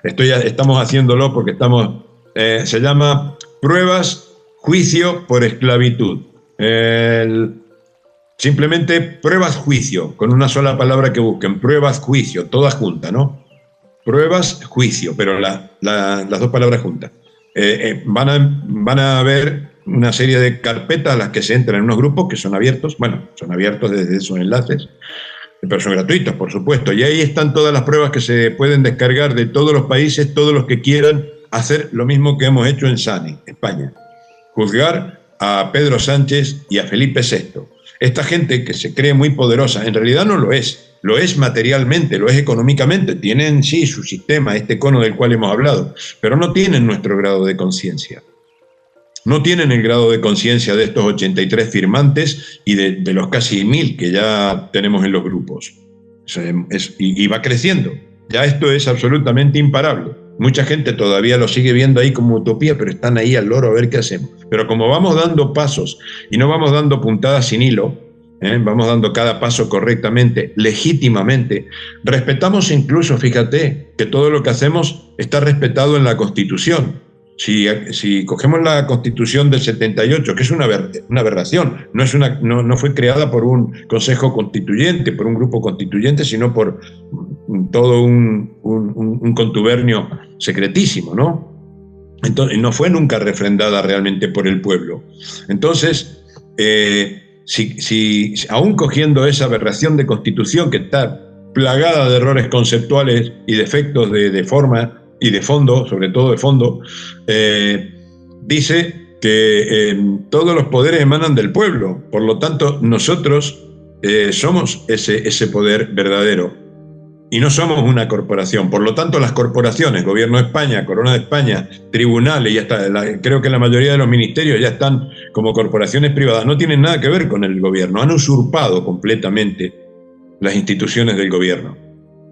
[SPEAKER 1] estamos haciéndolo porque se llama Pruebas, Juicio por Esclavitud. Simplemente pruebas, juicio, con una sola palabra que busquen, pruebas, juicio, todas juntas, ¿no? Pruebas, juicio, pero las dos palabras juntas. Van a haber una serie de carpetas a las que se entran en unos grupos que son abiertos, son abiertos desde esos enlaces, pero son gratuitos, por supuesto, y ahí están todas las pruebas que se pueden descargar de todos los países, todos los que quieran hacer lo mismo que hemos hecho en SANE, España, juzgar a Pedro Sánchez y a Felipe VI. Esta gente que se cree muy poderosa, en realidad no lo es materialmente, lo es económicamente, tienen sí su sistema, este cono del cual hemos hablado, pero no tienen nuestro grado de conciencia. No tienen el grado de conciencia de estos 83 firmantes y de los casi 1000 que ya tenemos en los grupos. Y va creciendo. Ya esto es absolutamente imparable. Mucha gente todavía lo sigue viendo ahí como utopía, pero están ahí al loro a ver qué hacemos. Pero como vamos dando pasos y no vamos dando puntadas sin hilo, vamos dando cada paso correctamente, legítimamente, respetamos incluso, fíjate, que todo lo que hacemos está respetado en la Constitución. Si cogemos la Constitución del 78, que es una aberración, no fue creada por un Consejo Constituyente, por un grupo constituyente, sino por todo un contubernio secretísimo, ¿no? Entonces, no fue nunca refrendada realmente por el pueblo. Entonces, si aún cogiendo esa aberración de Constitución que está plagada de errores conceptuales y defectos de forma y de fondo, sobre todo de fondo, dice que todos los poderes emanan del pueblo. Por lo tanto, nosotros somos ese poder verdadero y no somos una corporación. Por lo tanto, las corporaciones, Gobierno de España, Corona de España, tribunales, creo que la mayoría de los ministerios ya están como corporaciones privadas, no tienen nada que ver con el gobierno, han usurpado completamente las instituciones del gobierno.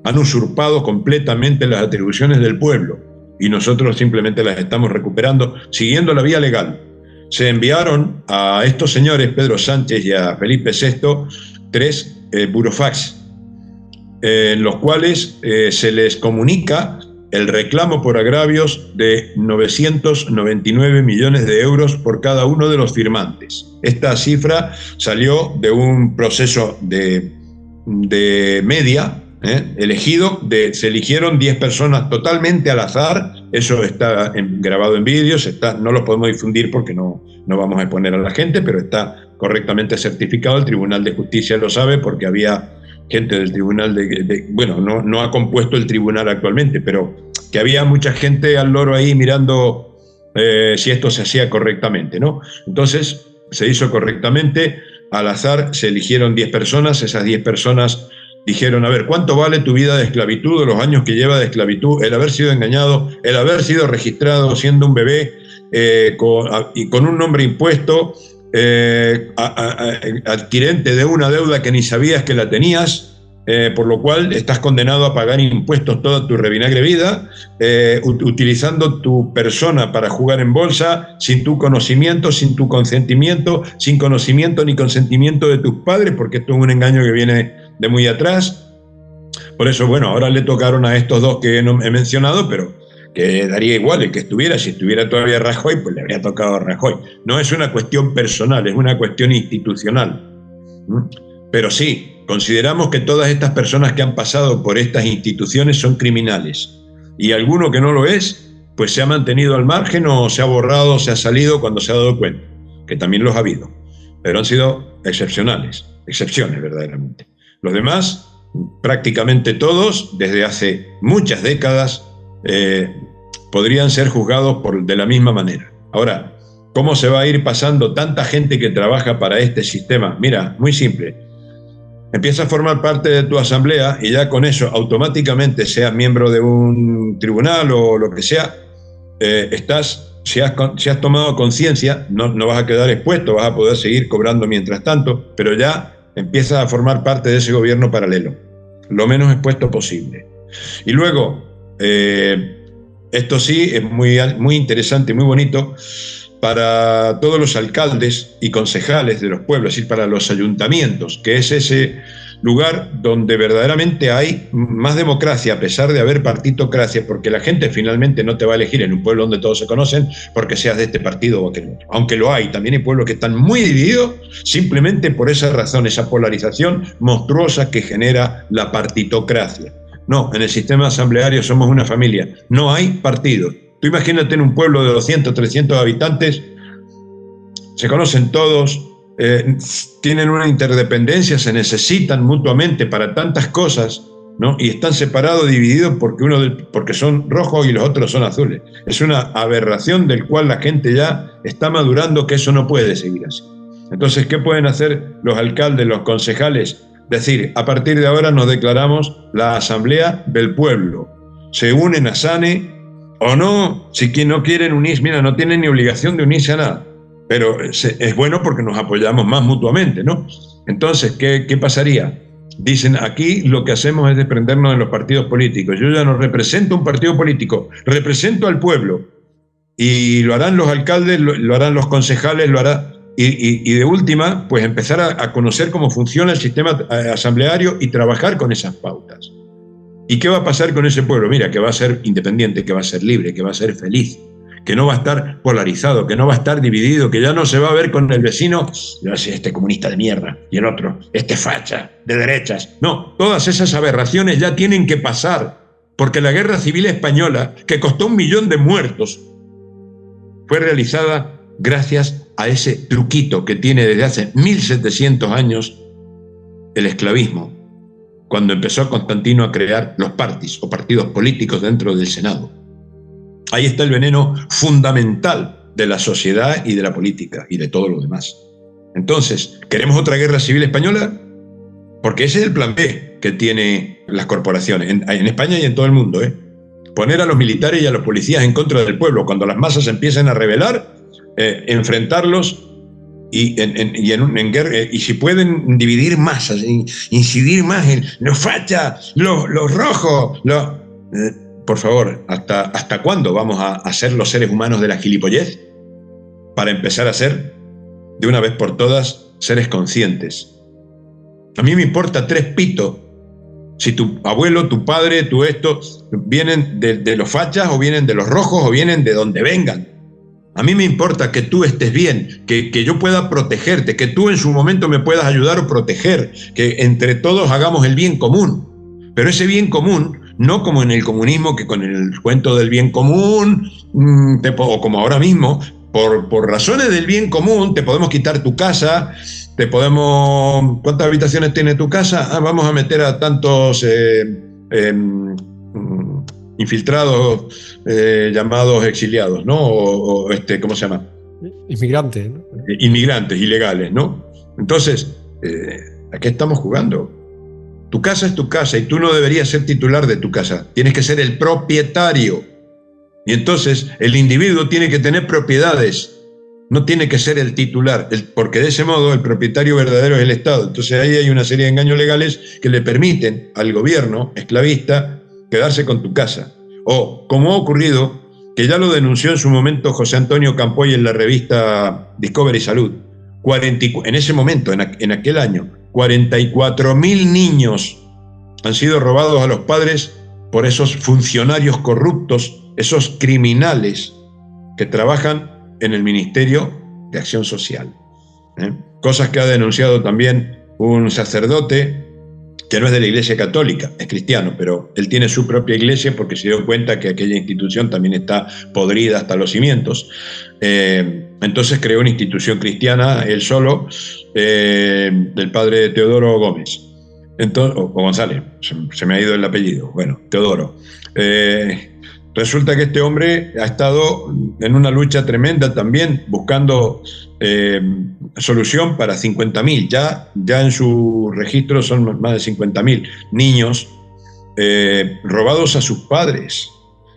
[SPEAKER 1] Han usurpado completamente las atribuciones del pueblo y nosotros simplemente las estamos recuperando siguiendo la vía legal. Se enviaron a estos señores, Pedro Sánchez y a Felipe VI, 3 burofax, en los cuales se les comunica el reclamo por agravios de 999 millones de euros por cada uno de los firmantes. Esta cifra salió de un proceso de media elegido, se eligieron 10 personas totalmente al azar. Eso está grabado en vídeos, no lo podemos difundir porque no vamos a exponer a la gente, pero está correctamente certificado. El Tribunal de Justicia lo sabe porque había gente del tribunal bueno, no ha compuesto el tribunal actualmente, pero que había mucha gente al loro ahí mirando si esto se hacía correctamente, ¿no? Entonces se hizo correctamente, al azar se eligieron 10 personas, esas 10 personas dijeron, a ver, ¿cuánto vale tu vida de esclavitud, los años que lleva de esclavitud, el haber sido engañado, el haber sido registrado siendo un bebé con un nombre impuesto, adquirente de una deuda que ni sabías que la tenías, por lo cual estás condenado a pagar impuestos toda tu revinagre vida, utilizando tu persona para jugar en bolsa, sin tu conocimiento, sin tu consentimiento, sin conocimiento ni consentimiento de tus padres, porque esto es un engaño que viene de muy atrás. Por eso, bueno, ahora le tocaron a estos dos que no he mencionado, pero que daría igual el que estuviera. Si estuviera todavía Rajoy, pues le habría tocado a Rajoy. No es una cuestión personal, es una cuestión institucional. Pero sí, consideramos que todas estas personas que han pasado por estas instituciones son criminales. Y alguno que no lo es, pues se ha mantenido al margen o se ha borrado, se ha salido cuando se ha dado cuenta, que también los ha habido. Pero han sido excepciones verdaderamente. Los demás, prácticamente todos, desde hace muchas décadas, podrían ser juzgados de la misma manera. Ahora, ¿cómo se va a ir pasando tanta gente que trabaja para este sistema? Mira, muy simple. Empieza a formar parte de tu asamblea y ya con eso automáticamente, seas miembro de un tribunal o lo que sea, si has tomado conciencia, no vas a quedar expuesto, vas a poder seguir cobrando mientras tanto, pero ya empiezas a formar parte de ese gobierno paralelo, lo menos expuesto posible. Y luego, esto sí es muy interesante, muy bonito, para todos los alcaldes y concejales de los pueblos, es decir, para los ayuntamientos, que es ese lugar donde verdaderamente hay más democracia, a pesar de haber partitocracia, porque la gente finalmente no te va a elegir en un pueblo donde todos se conocen porque seas de este partido o aquel otro. Aunque lo hay, también hay pueblos que están muy divididos simplemente por esa razón, esa polarización monstruosa que genera la partitocracia. No, en el sistema asambleario somos una familia, no hay partidos. Tú imagínate en un pueblo de 200, 300 habitantes, se conocen todos, tienen una interdependencia, se necesitan mutuamente para tantas cosas, ¿no? Y están separados, divididos porque son rojos y los otros son azules. Es una aberración del cual la gente ya está madurando, que eso no puede seguir así. Entonces, ¿qué pueden hacer los alcaldes, los concejales? Decir, a partir de ahora nos declaramos la Asamblea del Pueblo. Se unen a SANE o no, si no quieren unirse, mira, no tienen ni obligación de unirse a nada, pero es bueno porque nos apoyamos más mutuamente, ¿no? Entonces, ¿qué pasaría? Dicen, aquí lo que hacemos es desprendernos de los partidos políticos. Yo ya no represento un partido político, represento al pueblo. Y lo harán los alcaldes, lo harán los concejales, lo hará. Y de última, pues empezar a conocer cómo funciona el sistema asambleario y trabajar con esas pautas. ¿Y qué va a pasar con ese pueblo? Mira, que va a ser independiente, que va a ser libre, que va a ser feliz, que no va a estar polarizado, que no va a estar dividido, que ya no se va a ver con el vecino, este comunista de mierda, y el otro, este facha, de derechas. No, todas esas aberraciones ya tienen que pasar, porque la Guerra Civil Española, que costó 1 millón de muertos, fue realizada gracias a ese truquito que tiene desde hace 1700 años el esclavismo, cuando empezó Constantino a crear los partis o partidos políticos dentro del Senado. Ahí está el veneno fundamental de la sociedad y de la política y de todo lo demás. Entonces, ¿queremos otra guerra civil española? Porque ese es el plan B que tienen las corporaciones, en España y en todo el mundo, poner a los militares y a los policías en contra del pueblo. Cuando las masas empiecen a rebelar, enfrentarlos y si pueden dividir masas, incidir más en los fachas, los rojos, por favor, ¿hasta cuándo vamos a ser los seres humanos de la gilipollez? Para empezar a ser, de una vez por todas, seres conscientes. A mí me importa 3 pitos Si tu abuelo, tu padre, tu esto, vienen de los fachas o vienen de los rojos o vienen de donde vengan. A mí me importa que tú estés bien, que yo pueda protegerte, que tú en su momento me puedas ayudar o proteger, que entre todos hagamos el bien común. Pero ese bien común, no como en el comunismo, que con el cuento del bien común, o como ahora mismo, por razones del bien común, te podemos quitar tu casa, ¿cuántas habitaciones tiene tu casa? Vamos a meter a tantos infiltrados llamados exiliados, ¿no? ¿Cómo se llama?
[SPEAKER 2] Inmigrantes, ¿no?
[SPEAKER 1] Inmigrantes ilegales, ¿no? Entonces, ¿a qué estamos jugando? Tu casa es tu casa y tú no deberías ser titular de tu casa. Tienes que ser el propietario. Y entonces el individuo tiene que tener propiedades. No tiene que ser el titular, porque de ese modo el propietario verdadero es el Estado. Entonces ahí hay una serie de engaños legales que le permiten al gobierno esclavista quedarse con tu casa. O, como ha ocurrido, que ya lo denunció en su momento José Antonio Campoy en la revista Discovery Salud, en ese momento, en aquel año, 44.000 niños han sido robados a los padres por esos funcionarios corruptos, esos criminales que trabajan en el Ministerio de Acción Social. Cosas que ha denunciado también un sacerdote que no es de la Iglesia Católica, es cristiano, pero él tiene su propia iglesia porque se dio cuenta que aquella institución también está podrida hasta los cimientos. Entonces creó una institución cristiana, él solo, del padre Teodoro Gómez. Entonces, o González, se me ha ido el apellido, bueno, Teodoro. Resulta que este hombre ha estado en una lucha tremenda también, buscando solución para 50.000. Ya en su registro son más de 50.000 niños robados a sus padres.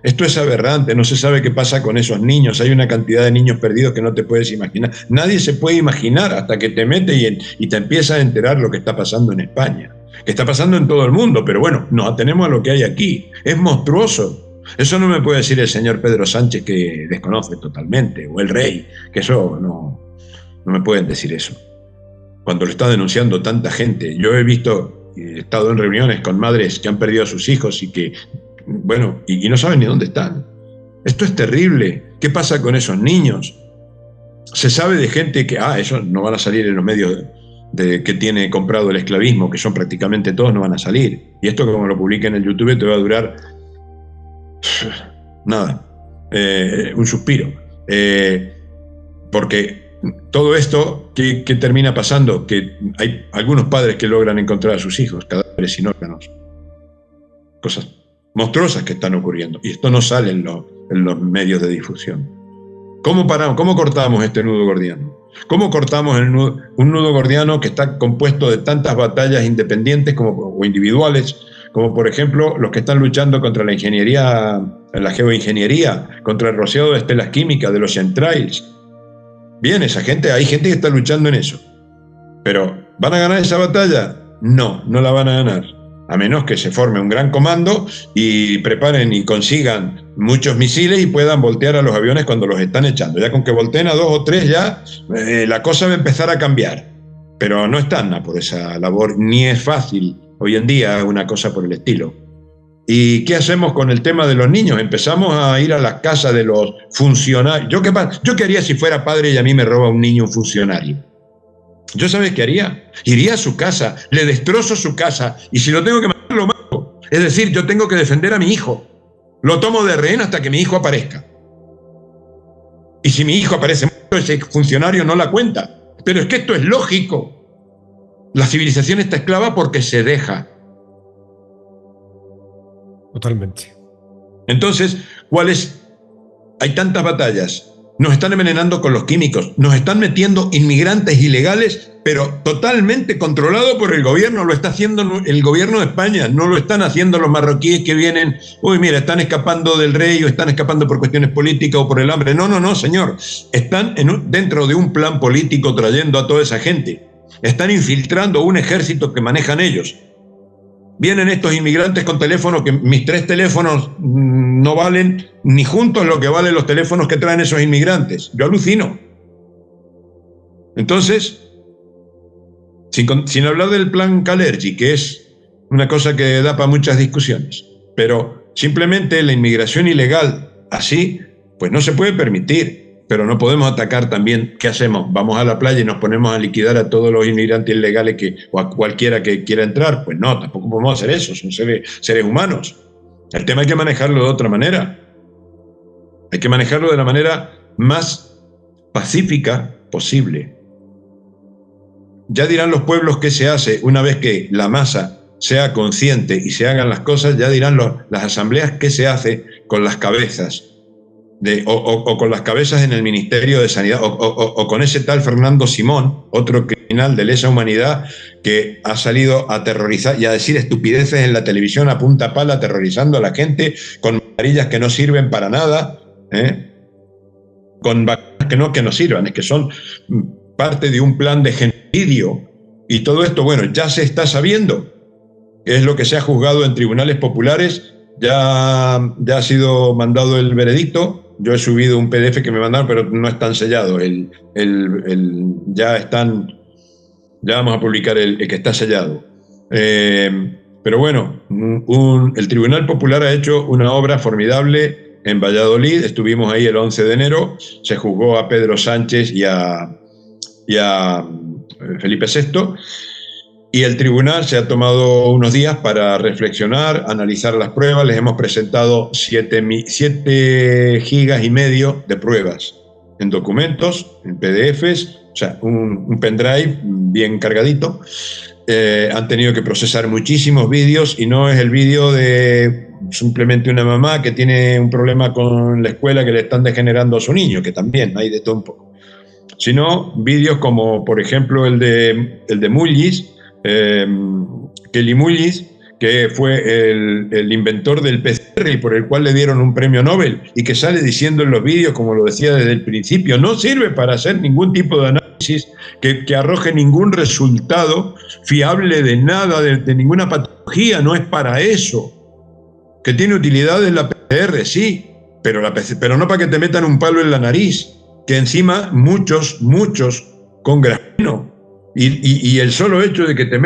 [SPEAKER 1] Esto es aberrante, no se sabe qué pasa con esos niños. Hay una cantidad de niños perdidos que no te puedes imaginar. Nadie se puede imaginar hasta que te metes y te empiezas a enterar lo que está pasando en España. Que está pasando en todo el mundo, pero bueno, nos atenemos a lo que hay aquí. Es monstruoso. Eso no me puede decir el señor Pedro Sánchez, que desconoce totalmente, o el rey, que eso no me pueden decir eso. Cuando lo está denunciando tanta gente. Yo he estado en reuniones con madres que han perdido a sus hijos y que, bueno, y no saben ni dónde están. Esto es terrible. ¿Qué pasa con esos niños? Se sabe de gente que, esos no van a salir en los medios que tiene comprado el esclavismo, que son prácticamente todos, no van a salir. Y esto, como lo publique en el YouTube, te va a durar nada, un suspiro, porque todo esto, ¿qué termina pasando? Que hay algunos padres que logran encontrar a sus hijos cadáveres sin órganos, cosas monstruosas que están ocurriendo, y esto no sale en los medios de difusión. ¿Cómo cortamos este nudo gordiano? ¿Cómo cortamos un nudo gordiano que está compuesto de tantas batallas independientes o individuales, como por ejemplo los que están luchando contra la ingeniería, la geoingeniería, contra el rociado de estelas químicas, de los chemtrails? Bien, hay gente que está luchando en eso. Pero, ¿van a ganar esa batalla? No la van a ganar. A menos que se forme un gran comando y preparen y consigan muchos misiles y puedan voltear a los aviones cuando los están echando. Ya con que volteen a 2 o 3 ya, la cosa va a empezar a cambiar. Pero no están a por esa labor, ni es fácil hoy en día una cosa por el estilo. ¿Y qué hacemos con el tema de los niños? Empezamos a ir a las casas de los funcionarios. ¿Yo qué haría si fuera padre y a mí me roba un niño un funcionario? ¿Yo sabes qué haría? Iría a su casa, le destrozo su casa, y si lo tengo que matar, lo mato. Es decir, yo tengo que defender a mi hijo. Lo tomo de rehén hasta que mi hijo aparezca. Y si mi hijo aparece muerto, ese funcionario no la cuenta. Pero es que esto es lógico. La civilización está esclava porque se deja.
[SPEAKER 2] Totalmente.
[SPEAKER 1] Entonces, hay tantas batallas. Nos están envenenando con los químicos, nos están metiendo inmigrantes ilegales, pero totalmente controlado por el gobierno. Lo está haciendo el gobierno de España, no lo están haciendo los marroquíes que vienen, están escapando del rey o están escapando por cuestiones políticas o por el hambre. No, señor. Están dentro de un plan político trayendo a toda esa gente. Están infiltrando un ejército que manejan ellos. Vienen estos inmigrantes con teléfonos que mis 3 teléfonos no valen ni juntos lo que valen los teléfonos que traen esos inmigrantes. Yo alucino. Entonces, sin hablar del plan Kalergi, que es una cosa que da para muchas discusiones. Pero simplemente la inmigración ilegal, así, pues no se puede permitir. Pero no podemos atacar también. ¿Qué hacemos? ¿Vamos a la playa y nos ponemos a liquidar a todos los inmigrantes ilegales o a cualquiera que quiera entrar? Pues no, tampoco podemos hacer eso, son seres humanos. El tema hay que manejarlo de otra manera. Hay que manejarlo de la manera más pacífica posible. Ya dirán los pueblos qué se hace una vez que la masa sea consciente y se hagan las cosas, ya dirán las asambleas qué se hace con las cabezas. O con las cabezas en el Ministerio de Sanidad, o con ese tal Fernando Simón, otro criminal de lesa humanidad que ha salido a aterrorizar y a decir estupideces en la televisión a punta pala, aterrorizando a la gente con mascarillas que no sirven para nada, con vacunas que no sirvan, es que son parte de un plan de genocidio. Y todo esto, bueno, ya se está sabiendo, que es lo que se ha juzgado en tribunales populares. Ya ha sido mandado el veredicto. Yo he subido un PDF que me mandaron, pero no están sellados. Ya vamos a publicar el que está sellado. Pero bueno, el Tribunal Popular ha hecho una obra formidable en Valladolid. Estuvimos ahí el 11 de enero. Se juzgó a Pedro Sánchez y a Felipe VI. Y el tribunal se ha tomado unos días para reflexionar, analizar las pruebas. Les hemos presentado 7,5 gigas de pruebas en documentos, en PDFs, o sea, un pendrive bien cargadito. Han tenido que procesar muchísimos vídeos y no es el vídeo de simplemente una mamá que tiene un problema con la escuela que le están degenerando a su niño, que también hay de todo un poco, sino vídeos como, por ejemplo, el de Mullis, Kelly Mullis, que fue el inventor del PCR y por el cual le dieron un premio Nobel, y que sale diciendo en los vídeos, como lo decía desde el principio, no sirve para hacer ningún tipo de análisis que arroje ningún resultado fiable de nada, de ninguna patología, no es para eso. Que tiene utilidad en la PCR, sí, pero no para que te metan un palo en la nariz, que encima muchos con grafeno. Y el solo hecho de que te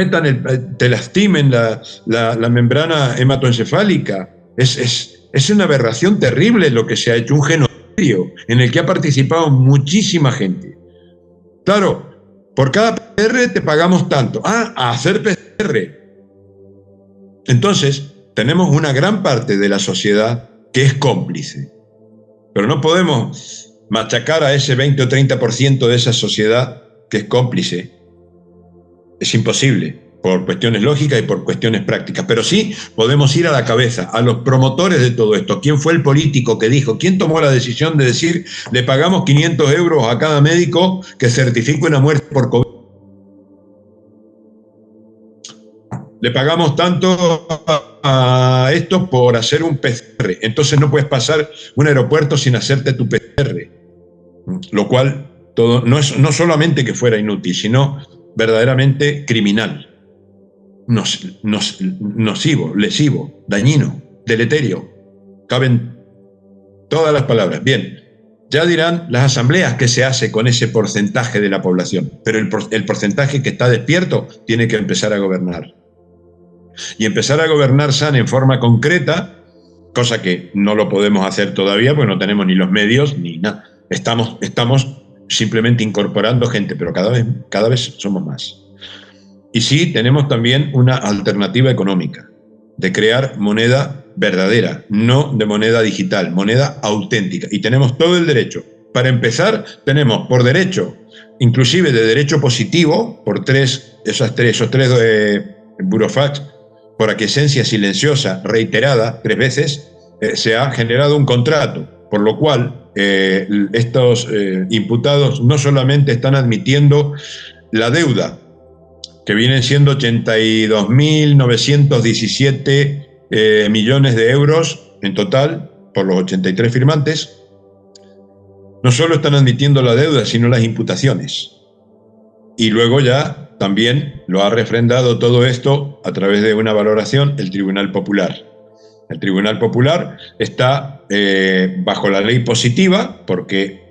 [SPEAKER 1] te lastimen la membrana hematoencefálica es una aberración terrible lo que se ha hecho, un genocidio en el que ha participado muchísima gente. Claro, por cada PCR te pagamos tanto. A hacer PCR. Entonces, tenemos una gran parte de la sociedad que es cómplice. Pero no podemos machacar a ese 20 o 30% de esa sociedad que es cómplice. Es imposible, por cuestiones lógicas y por cuestiones prácticas. Pero sí podemos ir a la cabeza, a los promotores de todo esto. ¿Quién fue el político que dijo? ¿Quién tomó la decisión de decir, le pagamos 500 euros a cada médico que certifique una muerte por COVID? Le pagamos tanto a esto por hacer un PCR. Entonces no puedes pasar un aeropuerto sin hacerte tu PCR. Lo cual no solamente que fuera inútil, sino verdaderamente criminal, nocivo, lesivo, dañino, deleterio. Caben todas las palabras. Bien, ya dirán las asambleas qué se hace con ese porcentaje de la población, pero el porcentaje que está despierto tiene que empezar a gobernar. Y empezar a gobernar sana en forma concreta, cosa que no lo podemos hacer todavía porque no tenemos ni los medios ni nada. Estamos simplemente incorporando gente, pero cada vez somos más. Y sí, tenemos también una alternativa económica, de crear moneda verdadera, no de moneda digital, moneda auténtica. Y tenemos todo el derecho. Para empezar, tenemos por derecho, inclusive de derecho positivo, por esos tres burofax, por aquiescencia silenciosa reiterada 3 veces, se ha generado un contrato, por lo cual estos imputados no solamente están admitiendo la deuda, que vienen siendo 82.917 millones de euros en total por los 83 firmantes, no solo están admitiendo la deuda, sino las imputaciones. Y luego ya también lo ha refrendado todo esto a través de una valoración el Tribunal Popular. El Tribunal Popular está bajo la ley positiva porque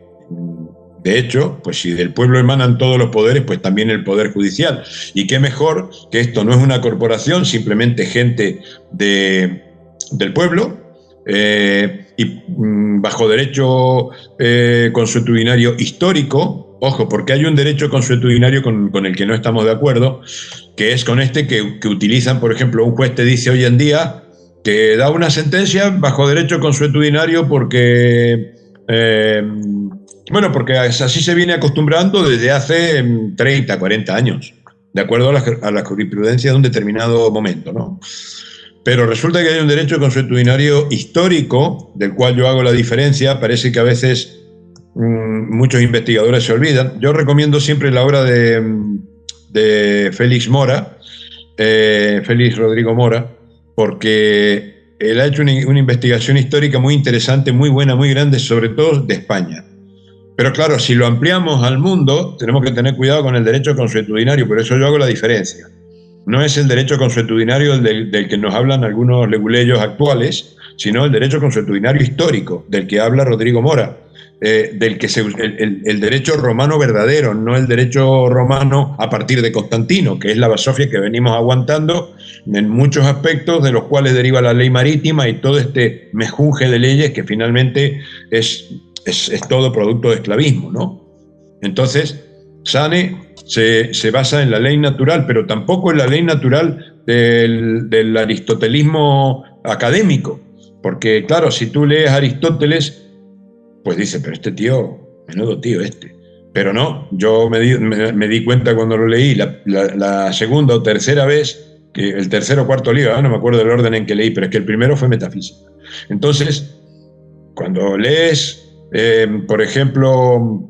[SPEAKER 1] De hecho, pues si del pueblo emanan todos los poderes, pues también el poder judicial. Y qué mejor que esto no es una corporación, simplemente gente del pueblo, y bajo derecho consuetudinario histórico. Ojo, porque hay un derecho consuetudinario con el que no estamos de acuerdo, que es con este que utilizan, por ejemplo, un juez te dice hoy en día que da una sentencia bajo derecho consuetudinario porque... porque así se viene acostumbrando desde hace 30, 40 años, de acuerdo a la jurisprudencia de un determinado momento, ¿no? Pero resulta que hay un derecho consuetudinario histórico, del cual yo hago la diferencia. Parece que a veces muchos investigadores se olvidan. Yo recomiendo siempre la obra de Félix Mora, Félix Rodrigo Mora, porque él ha hecho una investigación histórica muy interesante, muy buena, muy grande, sobre todo de España. Pero claro, si lo ampliamos al mundo, tenemos que tener cuidado con el derecho consuetudinario, por eso yo hago la diferencia. No es el derecho consuetudinario del que nos hablan algunos leguleyos actuales, sino el derecho consuetudinario histórico, del que habla Rodrigo Mora, el derecho romano verdadero, no el derecho romano a partir de Constantino, que es la basofia que venimos aguantando en muchos aspectos, de los cuales deriva la ley marítima y todo este mejunje de leyes que finalmente es todo producto de esclavismo, ¿no? Entonces, Sane se basa en la ley natural, pero tampoco en la ley natural del aristotelismo académico, porque claro, si tú lees a Aristóteles, pues dice, pero este tío, menudo tío este. Pero no, yo me di cuenta cuando lo leí la segunda o tercera vez, que el tercer o cuarto libro, no me acuerdo del orden en que leí, pero es que el primero fue metafísica. Entonces, cuando lees, por ejemplo,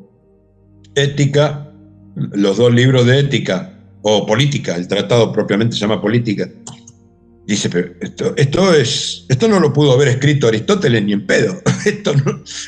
[SPEAKER 1] Ética, los dos libros de Ética, o Política, el tratado propiamente se llama Política, dice, pero esto no lo pudo haber escrito Aristóteles ni en pedo.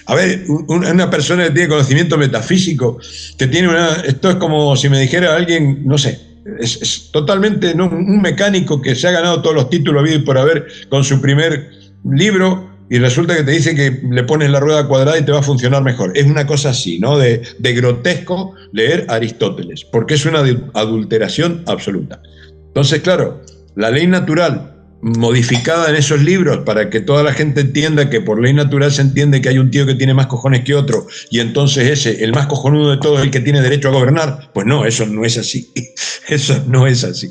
[SPEAKER 1] A ver, una persona que tiene conocimiento metafísico, que tiene esto es como si me dijera alguien, no sé, es totalmente, ¿no?, un mecánico que se ha ganado todos los títulos habido y por haber con su primer libro, y resulta que te dice que le pones la rueda cuadrada y te va a funcionar mejor. Es una cosa así, ¿no?, de grotesco leer Aristóteles, porque es una adulteración absoluta. Entonces, claro, la ley natural modificada en esos libros para que toda la gente entienda que por ley natural se entiende que hay un tío que tiene más cojones que otro y entonces ese, el más cojonudo de todos, es el que tiene derecho a gobernar. Pues no, eso no es así. Eso no es así.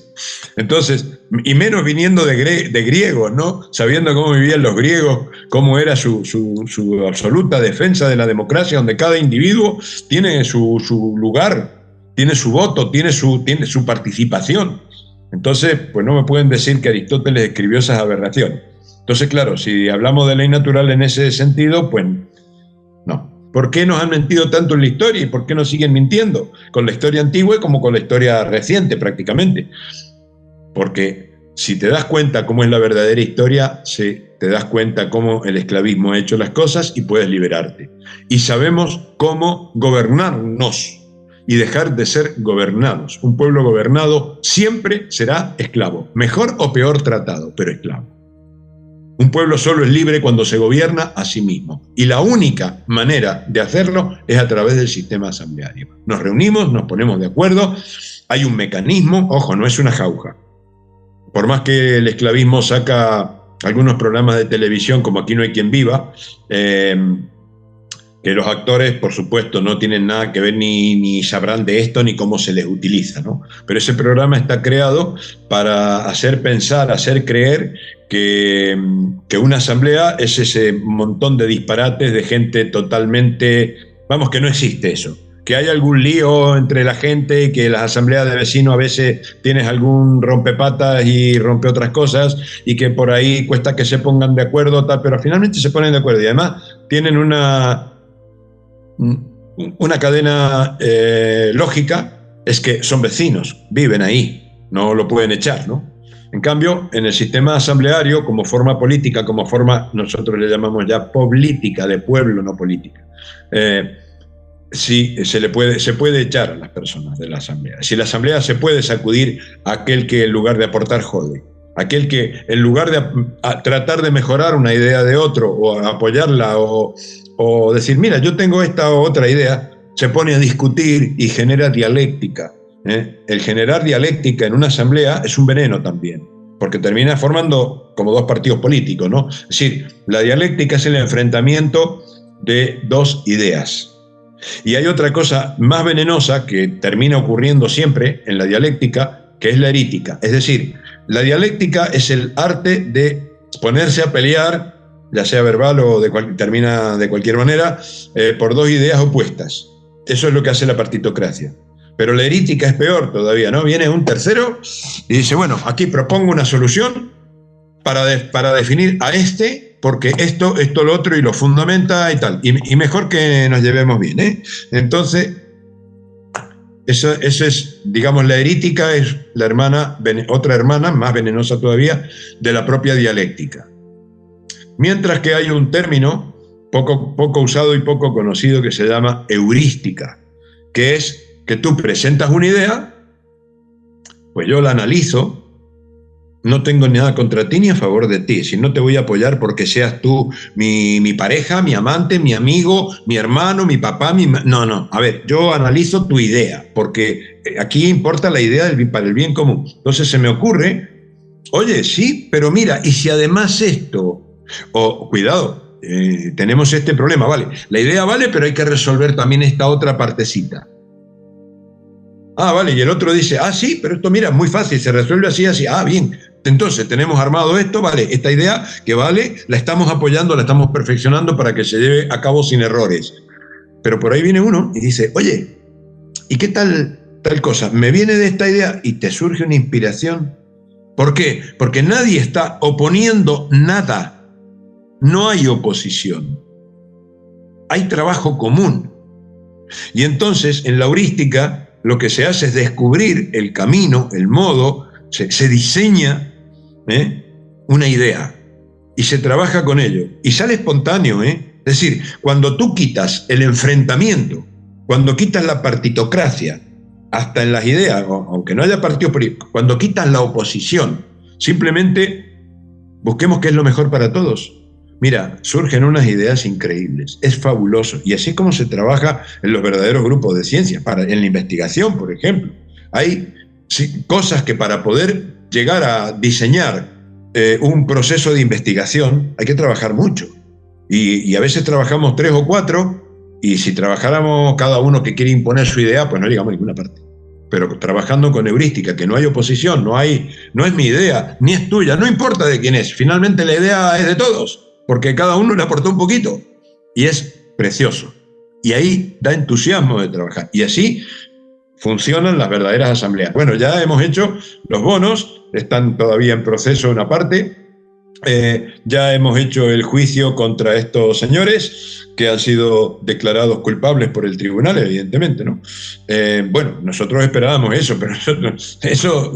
[SPEAKER 1] Entonces, y menos viniendo de griegos, ¿no? Sabiendo cómo vivían los griegos, cómo era su absoluta defensa de la democracia, donde cada individuo tiene su lugar, tiene su voto, tiene su participación. Entonces, pues no me pueden decir que Aristóteles escribió esas aberraciones. Entonces, claro, si hablamos de ley natural en ese sentido, pues no. ¿Por qué nos han mentido tanto en la historia y por qué nos siguen mintiendo? Con la historia antigua como con la historia reciente prácticamente. Porque si te das cuenta cómo es la verdadera historia, te das cuenta cómo el esclavismo ha hecho las cosas y puedes liberarte. Y sabemos cómo gobernarnos y dejar de ser gobernados. Un pueblo gobernado siempre será esclavo, mejor o peor tratado, pero esclavo. Un pueblo solo es libre cuando se gobierna a sí mismo. Y la única manera de hacerlo es a través del sistema asambleario. Nos reunimos, nos ponemos de acuerdo, hay un mecanismo, ojo, no es una jauja. Por más que el esclavismo saca algunos programas de televisión, como Aquí no hay quien viva, que los actores, por supuesto, no tienen nada que ver ni sabrán de esto ni cómo se les utiliza, ¿no? Pero ese programa está creado para hacer pensar, hacer creer que una asamblea es ese montón de disparates de gente totalmente... Vamos, que no existe eso. Que hay algún lío entre la gente y que las asambleas de vecinos a veces tienes algún rompepatas y rompe otras cosas y que por ahí cuesta que se pongan de acuerdo, tal, pero finalmente se ponen de acuerdo y además tienen una cadena lógica, es que son vecinos, viven ahí, no lo pueden echar, ¿no? En cambio, en el sistema asambleario, como forma política, como forma, nosotros le llamamos ya política, de pueblo, no política, sí, se puede echar a las personas de la asamblea. Si la asamblea se puede sacudir a aquel que en lugar de aportar jode, aquel que en lugar de tratar de mejorar una idea de otro o apoyarla o decir, mira, yo tengo esta o otra idea, se pone a discutir y genera dialéctica. El generar dialéctica en una asamblea es un veneno también, porque termina formando como dos partidos políticos, ¿no? Es decir, la dialéctica es el enfrentamiento de dos ideas. Y hay otra cosa más venenosa que termina ocurriendo siempre en la dialéctica, que es la erítica. Es decir, la dialéctica es el arte de ponerse a pelear, ya sea verbal o termina de cualquier manera, por dos ideas opuestas. Eso es lo que hace la partitocracia. Pero la erítica es peor todavía, ¿no? Viene un tercero y dice, bueno, aquí propongo una solución para definir a este, porque esto, lo otro, y lo fundamenta y tal. Y mejor que nos llevemos bien, ¿eh? Entonces, eso es, digamos, la erítica es otra hermana, más venenosa todavía, de la propia dialéctica. Mientras que hay un término poco usado y poco conocido que se llama heurística, que es que tú presentas una idea, pues yo la analizo, no tengo nada contra ti ni a favor de ti, si no te voy a apoyar porque seas tú mi pareja, mi amante, mi amigo, mi hermano, mi papá, no, a ver, yo analizo tu idea, porque aquí importa la idea para el bien común. Entonces se me ocurre, oye, sí, pero mira, y si además esto, cuidado, tenemos este problema, vale, la idea vale, pero hay que resolver también esta otra partecita. Ah, vale, y el otro dice, sí, pero esto mira, muy fácil, se resuelve así, así. Bien, entonces tenemos armado esto, vale, esta idea que vale, la estamos apoyando, la estamos perfeccionando para que se lleve a cabo sin errores. Pero por ahí viene uno y dice, oye, ¿y qué tal cosa? Me viene de esta idea y te surge una inspiración. ¿Por qué? Porque nadie está oponiendo nada. No hay oposición. Hay trabajo común. Y entonces, en la heurística, lo que se hace es descubrir el camino, el modo, se diseña una idea y se trabaja con ello. Y sale espontáneo, Es decir, cuando tú quitas el enfrentamiento, cuando quitas la partitocracia, hasta en las ideas, aunque no haya partidos políticos, cuando quitas la oposición, simplemente busquemos qué es lo mejor para todos. Mira, surgen unas ideas increíbles, es fabuloso, y así es como se trabaja en los verdaderos grupos de ciencia, en la investigación, por ejemplo. Hay cosas que para poder llegar a diseñar un proceso de investigación hay que trabajar mucho, y a veces trabajamos 3 o 4, y si trabajáramos cada uno que quiere imponer su idea, pues no llegamos a ninguna parte. Pero trabajando con heurística, que no hay oposición, no es mi idea, ni es tuya, no importa de quién es, finalmente la idea es de todos, porque cada uno le aportó un poquito, y es precioso. Y ahí da entusiasmo de trabajar. Y así funcionan las verdaderas asambleas. Bueno, ya hemos hecho los bonos, están todavía en proceso una parte, ya hemos hecho el juicio contra estos señores que han sido declarados culpables por el tribunal, evidentemente, ¿no? Bueno, nosotros esperábamos eso, pero eso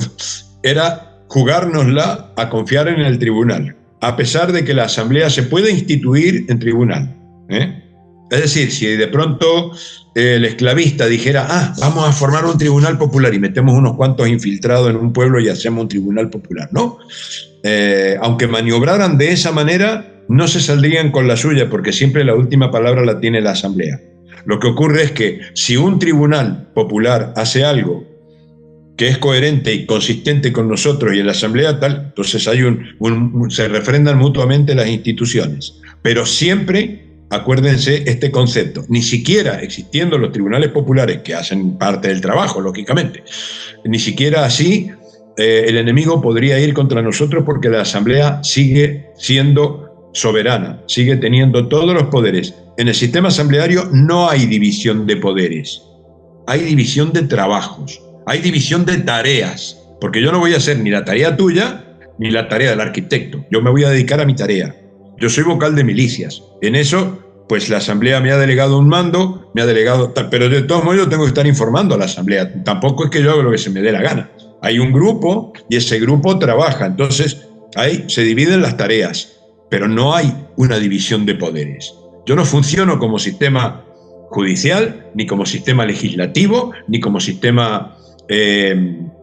[SPEAKER 1] era jugárnosla a confiar en el tribunal, a pesar de que la asamblea se puede instituir en tribunal. Es decir, si de pronto el esclavista dijera, vamos a formar un tribunal popular y metemos unos cuantos infiltrados en un pueblo y hacemos un tribunal popular, ¿no? Aunque maniobraran de esa manera, no se saldrían con la suya, porque siempre la última palabra la tiene la asamblea. Lo que ocurre es que si un tribunal popular hace algo que es coherente y consistente con nosotros y en la asamblea tal, entonces hay se refrendan mutuamente las instituciones. Pero siempre, acuérdense este concepto, ni siquiera existiendo los tribunales populares, que hacen parte del trabajo, lógicamente, ni siquiera así el enemigo podría ir contra nosotros, porque la asamblea sigue siendo soberana, sigue teniendo todos los poderes. En el sistema asambleario no hay división de poderes, hay división de trabajos. Hay división de tareas, porque yo no voy a hacer ni la tarea tuya ni la tarea del arquitecto. Yo me voy a dedicar a mi tarea. Yo soy vocal de milicias. En eso, pues la asamblea me ha delegado un mando, pero de todos modos yo tengo que estar informando a la asamblea. Tampoco es que yo haga lo que se me dé la gana. Hay un grupo y ese grupo trabaja. Entonces, ahí se dividen las tareas, pero no hay una división de poderes. Yo no funciono como sistema judicial, ni como sistema legislativo, ni como sistema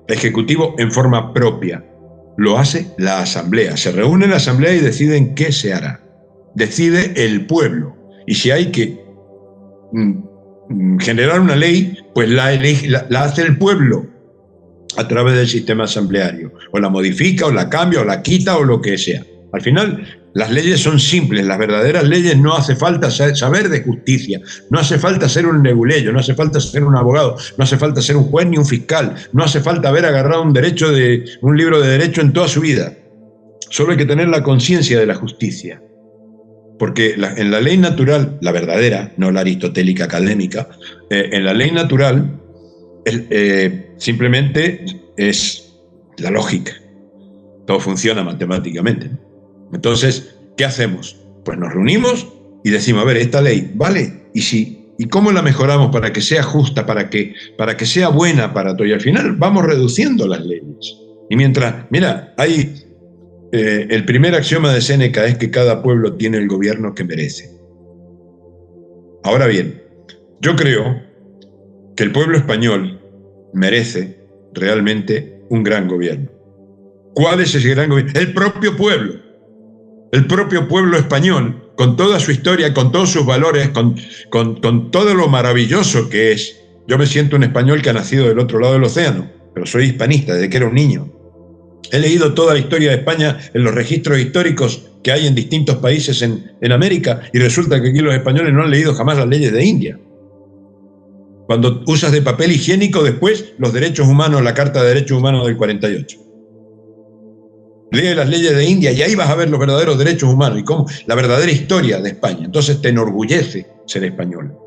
[SPEAKER 1] ejecutivo en forma propia. Lo hace la asamblea. Se reúne en la asamblea y deciden qué se hará. Decide el pueblo. Y si hay que generar una ley, pues la hace el pueblo a través del sistema asambleario. O la modifica, o la cambia, o la quita, o lo que sea. Al final, las leyes son simples. Las verdaderas leyes no hace falta saber de justicia, no hace falta ser un leguleyo, no hace falta ser un abogado, no hace falta ser un juez ni un fiscal, no hace falta haber agarrado un libro de derecho en toda su vida. Solo hay que tener la conciencia de la justicia. Porque en la ley natural, la verdadera, no la aristotélica académica, en la ley natural simplemente es la lógica. Todo funciona matemáticamente. Entonces, ¿qué hacemos? Pues nos reunimos y decimos, a ver, esta ley, ¿vale? ¿Y cómo la mejoramos para que sea justa, para que sea buena para todo? Y al final vamos reduciendo las leyes. Y mientras, mira, el primer axioma de Séneca es que cada pueblo tiene el gobierno que merece. Ahora bien, yo creo que el pueblo español merece realmente un gran gobierno. ¿Cuál es ese gran gobierno? El propio pueblo español, con toda su historia, con todos sus valores, con todo lo maravilloso que es. Yo me siento un español que ha nacido del otro lado del océano, pero soy hispanista desde que era un niño. He leído toda la historia de España en los registros históricos que hay en distintos países en América, y resulta que aquí los españoles no han leído jamás las leyes de India. Cuando usas de papel higiénico después los derechos humanos, la Carta de Derechos Humanos del 48. Lee las leyes de India y ahí vas a ver los verdaderos derechos humanos y cómo la verdadera historia de España. Entonces te enorgullece ser español,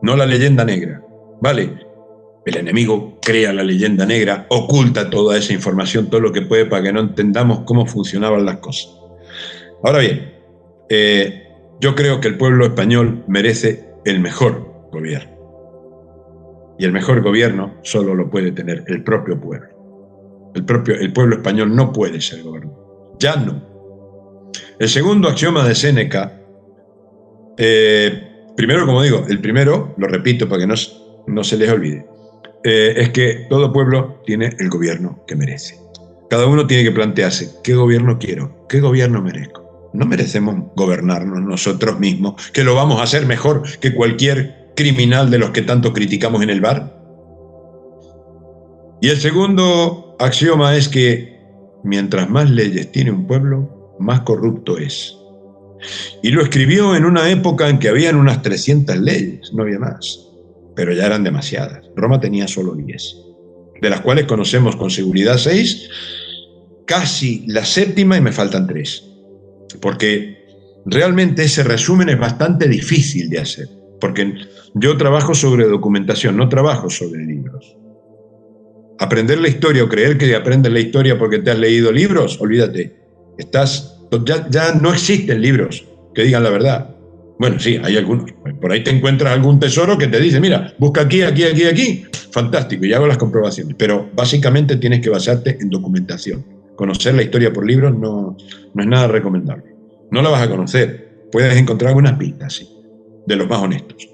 [SPEAKER 1] no la leyenda negra. Vale, el enemigo crea la leyenda negra, oculta toda esa información, todo lo que puede, para que no entendamos cómo funcionaban las cosas. Ahora bien, yo creo que el pueblo español merece el mejor gobierno. Y el mejor gobierno solo lo puede tener el propio pueblo. El pueblo español no puede ser gobernado. Ya no. El segundo axioma de Séneca, primero, como digo, el primero, lo repito para que no se les olvide, es que todo pueblo tiene el gobierno que merece. Cada uno tiene que plantearse, ¿qué gobierno quiero? ¿Qué gobierno merezco? No merecemos gobernarnos nosotros mismos, que lo vamos a hacer mejor que cualquier criminal de los que tanto criticamos en el bar. Y el segundo axioma es que mientras más leyes tiene un pueblo, más corrupto es. Y lo escribió en una época en que habían unas 300 leyes, no había más, pero ya eran demasiadas. Roma tenía solo 10, de las cuales conocemos con seguridad 6, casi la séptima y me faltan 3, porque realmente ese resumen es bastante difícil de hacer, porque yo trabajo sobre documentación, no trabajo sobre libros. Aprender la historia o creer que aprendes la historia porque te has leído libros, olvídate. Ya no existen libros que digan la verdad. Bueno, sí, hay algunos. Por ahí te encuentras algún tesoro que te dice, mira, busca aquí, aquí, aquí, aquí. Fantástico, y hago las comprobaciones. Pero básicamente tienes que basarte en documentación. Conocer la historia por libros no es nada recomendable. No la vas a conocer. Puedes encontrar algunas pistas, sí, de los más honestos.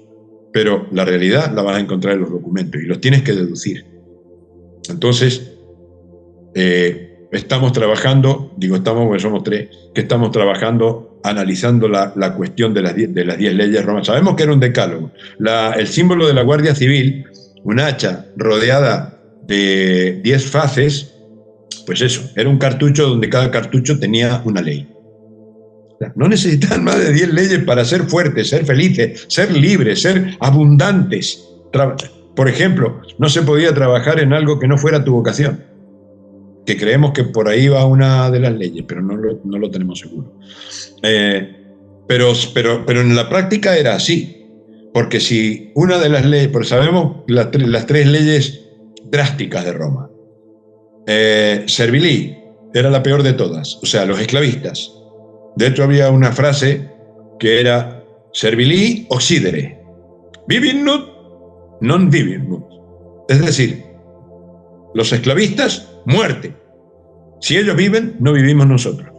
[SPEAKER 1] Pero la realidad la vas a encontrar en los documentos y los tienes que deducir. Entonces, estamos trabajando, estamos porque somos 3, que estamos trabajando analizando la cuestión de las 10 leyes romanas. Sabemos que era un decálogo. El símbolo de la Guardia Civil, un hacha rodeada de 10 faces, pues eso, era un cartucho donde cada cartucho tenía una ley. No necesitan más de 10 leyes para ser fuertes, ser felices, ser libres, ser abundantes. Por ejemplo, no se podía trabajar en algo que no fuera tu vocación, que creemos que por ahí va una de las leyes, pero no lo tenemos seguro. Pero en la práctica era así, porque si una de las leyes, porque sabemos las 3 leyes drásticas de Roma. Servilii era la peor de todas, o sea, los esclavistas. De hecho, había una frase que era Servilii occidere, vivinnut non vivinnut. Es decir, los esclavistas, muerte. Si ellos viven, no vivimos nosotros.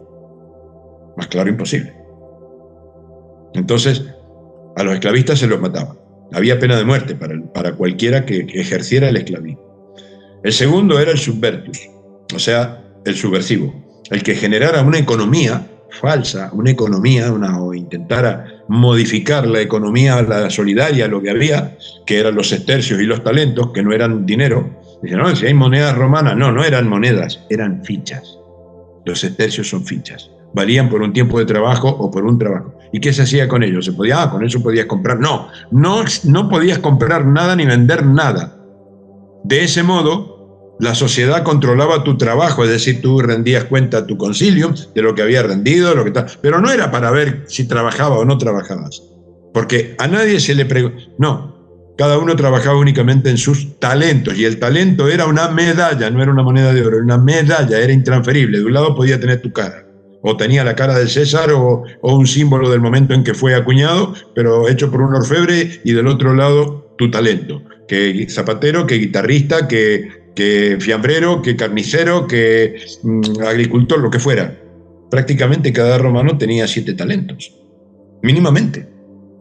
[SPEAKER 1] Más claro, imposible. Entonces, a los esclavistas se los mataba. Había pena de muerte para cualquiera que ejerciera el esclavismo. El segundo era el subvertus, o sea, el subversivo, el que generara una economía falsa, o intentara modificar la economía, la solidaria, lo que había, que eran los sestercios y los talentos, que no eran dinero. Dice, no, si hay monedas romanas, no eran monedas, eran fichas. Los sestercios son fichas. Valían por un tiempo de trabajo o por un trabajo. ¿Y qué se hacía con ellos? Con eso podías comprar. No podías comprar nada ni vender nada. De ese modo, la sociedad controlaba tu trabajo, es decir, tú rendías cuenta a tu concilio de lo que había rendido, lo que tal. Pero no era para ver si trabajaba o no trabajabas. Porque a nadie se le preguntaba. No. Cada uno trabajaba únicamente en sus talentos, y el talento era una medalla, no era una moneda de oro, era una medalla, era intransferible. De un lado podía tener tu cara, o tenía la cara de César, o un símbolo del momento en que fue acuñado, pero hecho por un orfebre, y del otro lado tu talento, que zapatero, que guitarrista, que fiambrero, que carnicero, que agricultor, lo que fuera. Prácticamente cada romano tenía 7 talentos, mínimamente.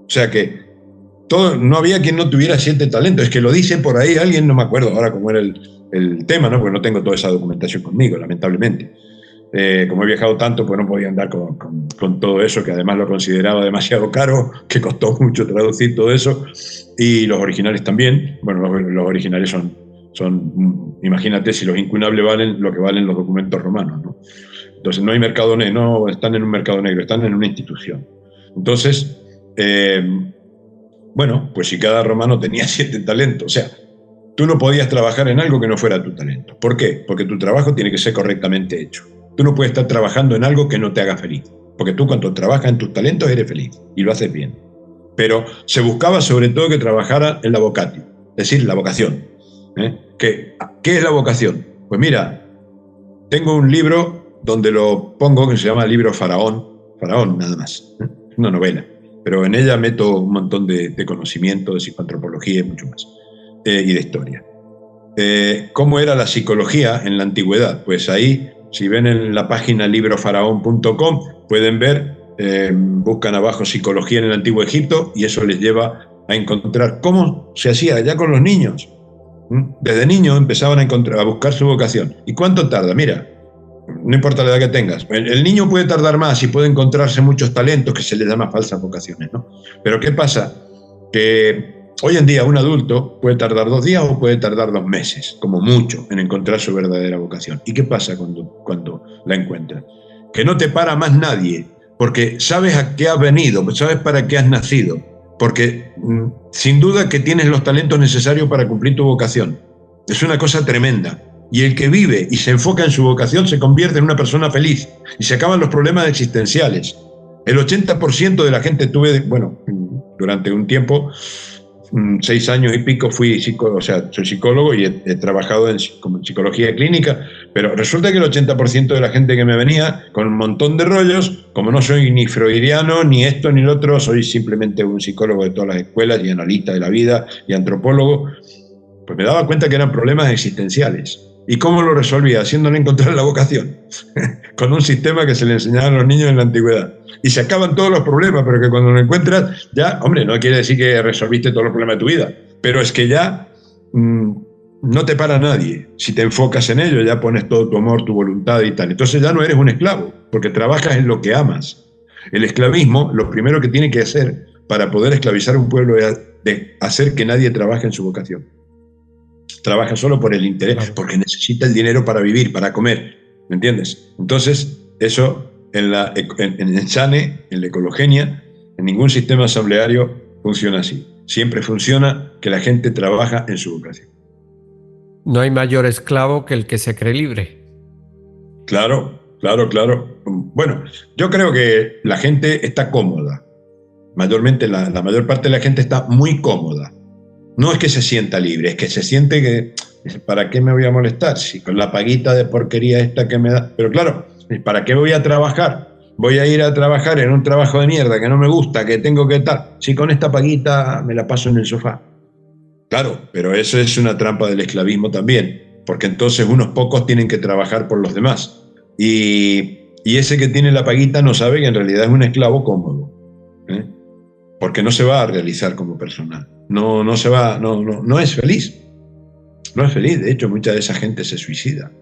[SPEAKER 1] O sea que no había quien no tuviera 7 talentos. Es que lo dice por ahí alguien, no me acuerdo ahora cómo era el tema, ¿no? Porque no tengo toda esa documentación conmigo, lamentablemente. Como he viajado tanto, pues no podía andar con todo eso, que además lo consideraba demasiado caro, que costó mucho traducir todo eso, y los originales también. Bueno, los originales son, imagínate si los incunables valen lo que valen los documentos romanos, ¿no? Entonces no hay mercado negro, no están en un mercado negro, están en una institución. Entonces, bueno, pues si cada romano tenía 7 talentos, o sea, tú no podías trabajar en algo que no fuera tu talento. ¿Por qué? Porque tu trabajo tiene que ser correctamente hecho. Tú no puedes estar trabajando en algo que no te haga feliz, porque tú cuando trabajas en tus talentos eres feliz y lo haces bien. Pero se buscaba sobre todo que trabajara en la vocatio, es decir, la vocación. ¿Qué es la vocación? Pues mira, tengo un libro donde lo pongo que se llama Libro Faraón nada más, es una novela. Pero en ella meto un montón de conocimiento de psicoantropología y mucho más, y de historia. ¿Cómo era la psicología en la antigüedad? Pues ahí, si ven en la página librofaraón.com, pueden ver, buscan abajo psicología en el Antiguo Egipto, y eso les lleva a encontrar cómo se hacía ya con los niños. Desde niños empezaban a buscar su vocación. ¿Y cuánto tarda? Mira, no importa la edad que tengas. El niño puede tardar más y puede encontrarse muchos talentos que se les llama falsas vocaciones, ¿no? Pero ¿qué pasa? Que hoy en día un adulto puede tardar 2 días o puede tardar 2 meses, como mucho, en encontrar su verdadera vocación. ¿Y qué pasa cuando la encuentras? Que no te para más nadie, porque sabes a qué has venido, sabes para qué has nacido, porque sin duda que tienes los talentos necesarios para cumplir tu vocación. Es una cosa tremenda. Y el que vive y se enfoca en su vocación se convierte en una persona feliz y se acaban los problemas existenciales. El 80% de la gente durante un tiempo, 6 años y pico soy psicólogo y he trabajado en psicología clínica, pero resulta que el 80% de la gente que me venía con un montón de rollos, como no soy ni freudiano, ni esto ni lo otro, soy simplemente un psicólogo de todas las escuelas y analista de la vida y antropólogo, pues me daba cuenta que eran problemas existenciales. ¿Y cómo lo resolvía? Haciéndole encontrar la vocación, con un sistema que se le enseñaba a los niños en la antigüedad. Y se acaban todos los problemas, pero que cuando lo encuentras, ya, hombre, no quiere decir que resolviste todos los problemas de tu vida, pero es que ya no te para nadie. Si te enfocas en ello, ya pones todo tu amor, tu voluntad y tal. Entonces ya no eres un esclavo, porque trabajas en lo que amas. El esclavismo, lo primero que tiene que hacer para poder esclavizar a un pueblo es de hacer que nadie trabaje en su vocación. Trabaja solo por el interés, claro, porque necesita el dinero para vivir, para comer, ¿me entiendes? Entonces, eso en el SANE, en la ecologenia, en ningún sistema asambleario funciona así. Siempre funciona que la gente trabaja en su vocación.
[SPEAKER 2] No hay mayor esclavo que el que se cree libre.
[SPEAKER 1] Claro. Bueno, yo creo que la gente está cómoda. Mayormente, la mayor parte de la gente está muy cómoda. No es que se sienta libre, es que se siente que, ¿para qué me voy a molestar? Si con la paguita de porquería esta que me da... Pero claro, ¿para qué voy a trabajar? Voy a ir a trabajar en un trabajo de mierda que no me gusta, que tengo que tal. Si con esta paguita me la paso en el sofá. Claro, pero eso es una trampa del esclavismo también, porque entonces unos pocos tienen que trabajar por los demás. Y ese que tiene la paguita no sabe que en realidad es un esclavo cómodo, porque no se va a realizar como personal. No es feliz. No es feliz. De hecho, mucha de esa gente se suicida.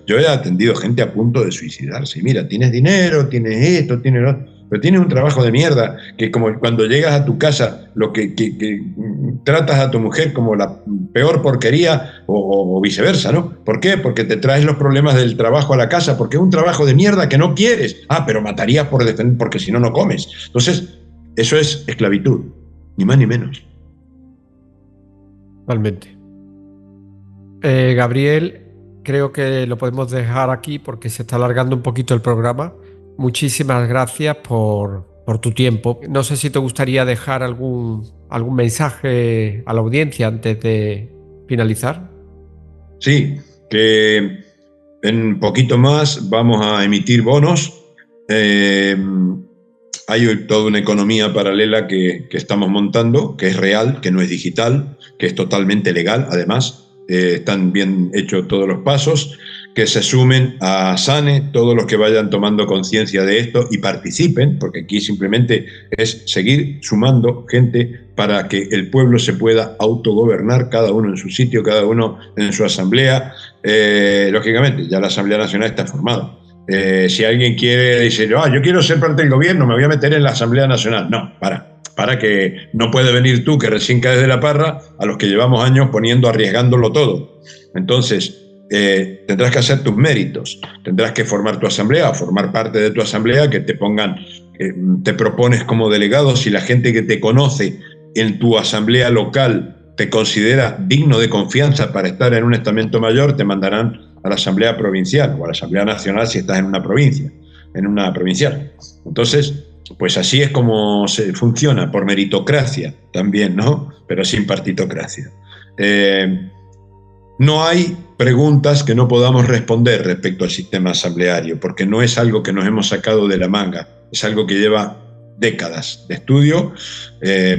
[SPEAKER 1] Yo he atendido gente a punto de suicidarse. Mira, tienes dinero, tienes esto, tienes lo otro. pero tienes un trabajo de mierda, que como cuando llegas a tu casa, lo que tratas a tu mujer como la peor porquería o viceversa, ¿no? ¿Por qué? Porque te traes los problemas del trabajo a la casa, porque es un trabajo de mierda que no quieres. Ah, pero matarías por defender, porque si no, no comes. Entonces, eso es esclavitud, ni más ni menos.
[SPEAKER 2] Totalmente. Gabriel, creo que lo podemos dejar aquí porque se está alargando un poquito el programa. Muchísimas gracias por tu tiempo. No sé si te gustaría dejar algún mensaje a la audiencia antes de finalizar.
[SPEAKER 1] Sí, que en poquito más vamos a emitir bonos. Hay toda una economía paralela que estamos montando, que es real, que no es digital, que es totalmente legal, además. Están bien hechos todos los pasos, que se sumen a SANE todos los que vayan tomando conciencia de esto y participen, porque aquí simplemente es seguir sumando gente para que el pueblo se pueda autogobernar, cada uno en su sitio, cada uno en su asamblea. Lógicamente, ya la Asamblea Nacional está formada. Si alguien quiere decir, yo quiero ser parte del gobierno, me voy a meter en la Asamblea Nacional. No, para que no puede venir tú, que recién caes de la parra, a los que llevamos años arriesgándolo todo. Entonces, tendrás que hacer tus méritos, tendrás que formar tu asamblea, formar parte de tu asamblea, que te pongan, te propones como delegado. Si la gente que te conoce en tu asamblea local te considera digno de confianza para estar en un estamento mayor, te mandarán a la asamblea provincial o a la asamblea nacional si estás en una provincia, en una provincial. Entonces, pues así es como se funciona, por meritocracia también, ¿no? Pero sin partitocracia. No hay preguntas que no podamos responder respecto al sistema asambleario, porque no es algo que nos hemos sacado de la manga, es algo que lleva décadas de estudio,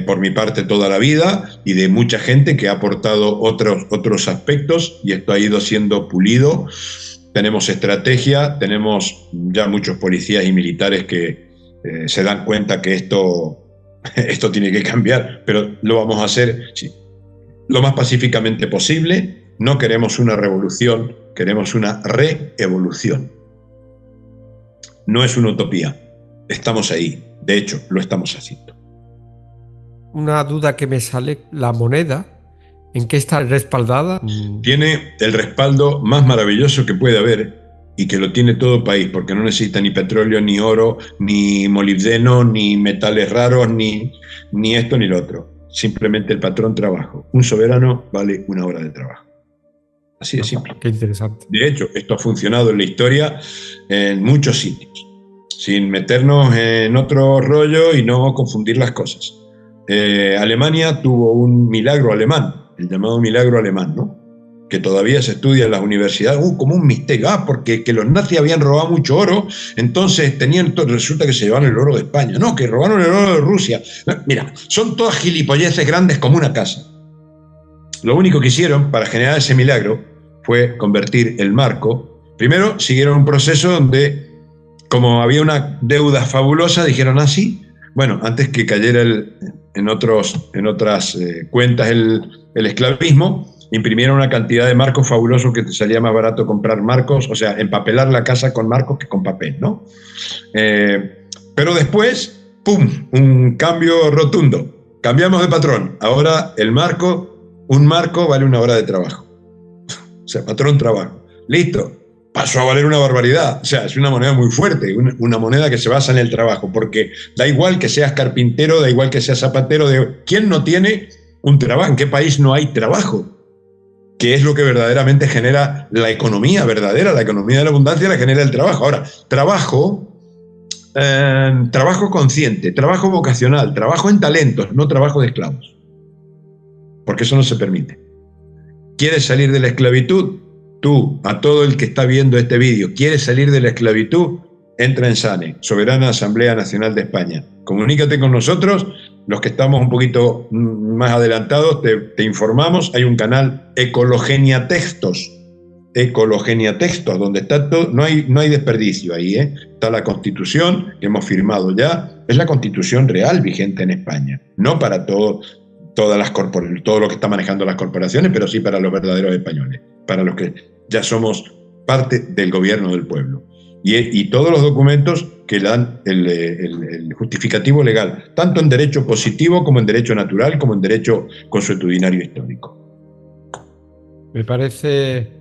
[SPEAKER 1] por mi parte toda la vida, y de mucha gente que ha aportado otros aspectos, y esto ha ido siendo pulido. Tenemos estrategia, tenemos ya muchos policías y militares que se dan cuenta que esto tiene que cambiar, pero lo vamos a hacer lo más pacíficamente posible. No queremos una revolución, queremos una reevolución. No es una utopía, estamos ahí, de hecho, lo estamos haciendo.
[SPEAKER 2] Una duda que me sale, la moneda, ¿en qué está respaldada?
[SPEAKER 1] Tiene el respaldo más maravilloso que puede haber, y que lo tiene todo país, porque no necesita ni petróleo, ni oro, ni molibdeno, ni metales raros, ni esto ni lo otro. Simplemente el patrón trabajo. Un soberano vale una hora de trabajo. Así de simple.
[SPEAKER 2] Qué interesante.
[SPEAKER 1] De hecho, esto ha funcionado en la historia en muchos sitios, sin meternos en otro rollo y no confundir las cosas. Alemania tuvo un milagro alemán, el llamado milagro alemán, ¿no? Que todavía se estudia en las universidades, como un misterio, porque que los nazis habían robado mucho oro, entonces resulta que se llevaron el oro de España, no, que robaron el oro de Rusia. Mira, son todas gilipolleces grandes como una casa. Lo único que hicieron para generar ese milagro fue convertir el marco. Primero siguieron un proceso donde, como había una deuda fabulosa, dijeron así, bueno, antes que cayera en otras cuentas el esclavismo, imprimieron una cantidad de marcos fabulosos que te salía más barato comprar marcos, o sea, empapelar la casa con marcos que con papel, ¿no? Pero después, ¡pum!, un cambio rotundo. Cambiamos de patrón. Ahora un marco vale una hora de trabajo. O sea, patrón trabajo. Listo. Pasó a valer una barbaridad. O sea, es una moneda muy fuerte, una moneda que se basa en el trabajo, porque da igual que seas carpintero, da igual que seas zapatero, ¿quién no tiene un trabajo? ¿En qué país no hay trabajo? Que es lo que verdaderamente genera la economía verdadera, la economía de la abundancia la genera el trabajo. Ahora, trabajo consciente, trabajo vocacional, trabajo en talentos, no trabajo de esclavos. Porque eso no se permite. ¿Quieres salir de la esclavitud? Tú, a todo el que está viendo este vídeo, ¿quieres salir de la esclavitud? Entra en SANE, Soberana Asamblea Nacional de España. Comunícate con nosotros. Los que estamos un poquito más adelantados, te informamos. Hay un canal Ecologenia Textos, donde está todo, no hay desperdicio ahí, ¿eh? Está la Constitución que hemos firmado ya, es la Constitución real vigente en España, no para todo lo que está manejando las corporaciones, pero sí para los verdaderos españoles, para los que ya somos parte del gobierno del pueblo. Y todos los documentos que dan el justificativo legal, tanto en derecho positivo como en derecho natural, como en derecho consuetudinario histórico.
[SPEAKER 2] Me parece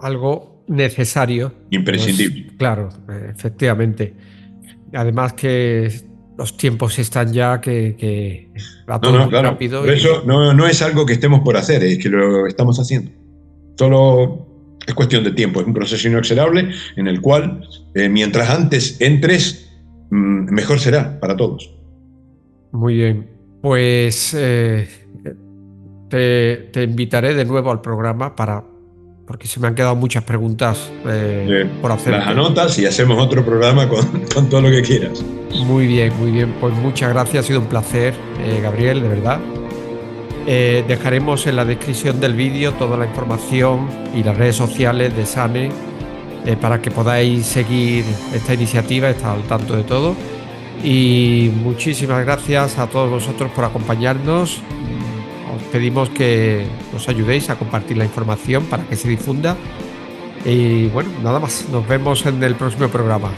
[SPEAKER 2] algo necesario.
[SPEAKER 1] Imprescindible.
[SPEAKER 2] Pues, claro, efectivamente. Además que los tiempos están ya que va todo muy
[SPEAKER 1] Claro.
[SPEAKER 2] rápido.
[SPEAKER 1] Por eso no es algo que estemos por hacer, es que lo estamos haciendo. Solo es cuestión de tiempo, es un proceso inexorable en el cual mientras antes entres, mejor será para todos.
[SPEAKER 2] Muy bien, pues te invitaré de nuevo al programa porque se me han quedado muchas preguntas por hacer.
[SPEAKER 1] Las anotas y hacemos otro programa con todo lo que quieras.
[SPEAKER 2] Muy bien, pues muchas gracias, ha sido un placer, Gabriel, de verdad. Dejaremos en la descripción del vídeo toda la información y las redes sociales de SANE para que podáis seguir esta iniciativa, estar al tanto de todo. Y muchísimas gracias a todos vosotros por acompañarnos. Os pedimos que nos ayudéis a compartir la información para que se difunda. Y bueno, nada más. Nos vemos en el próximo programa.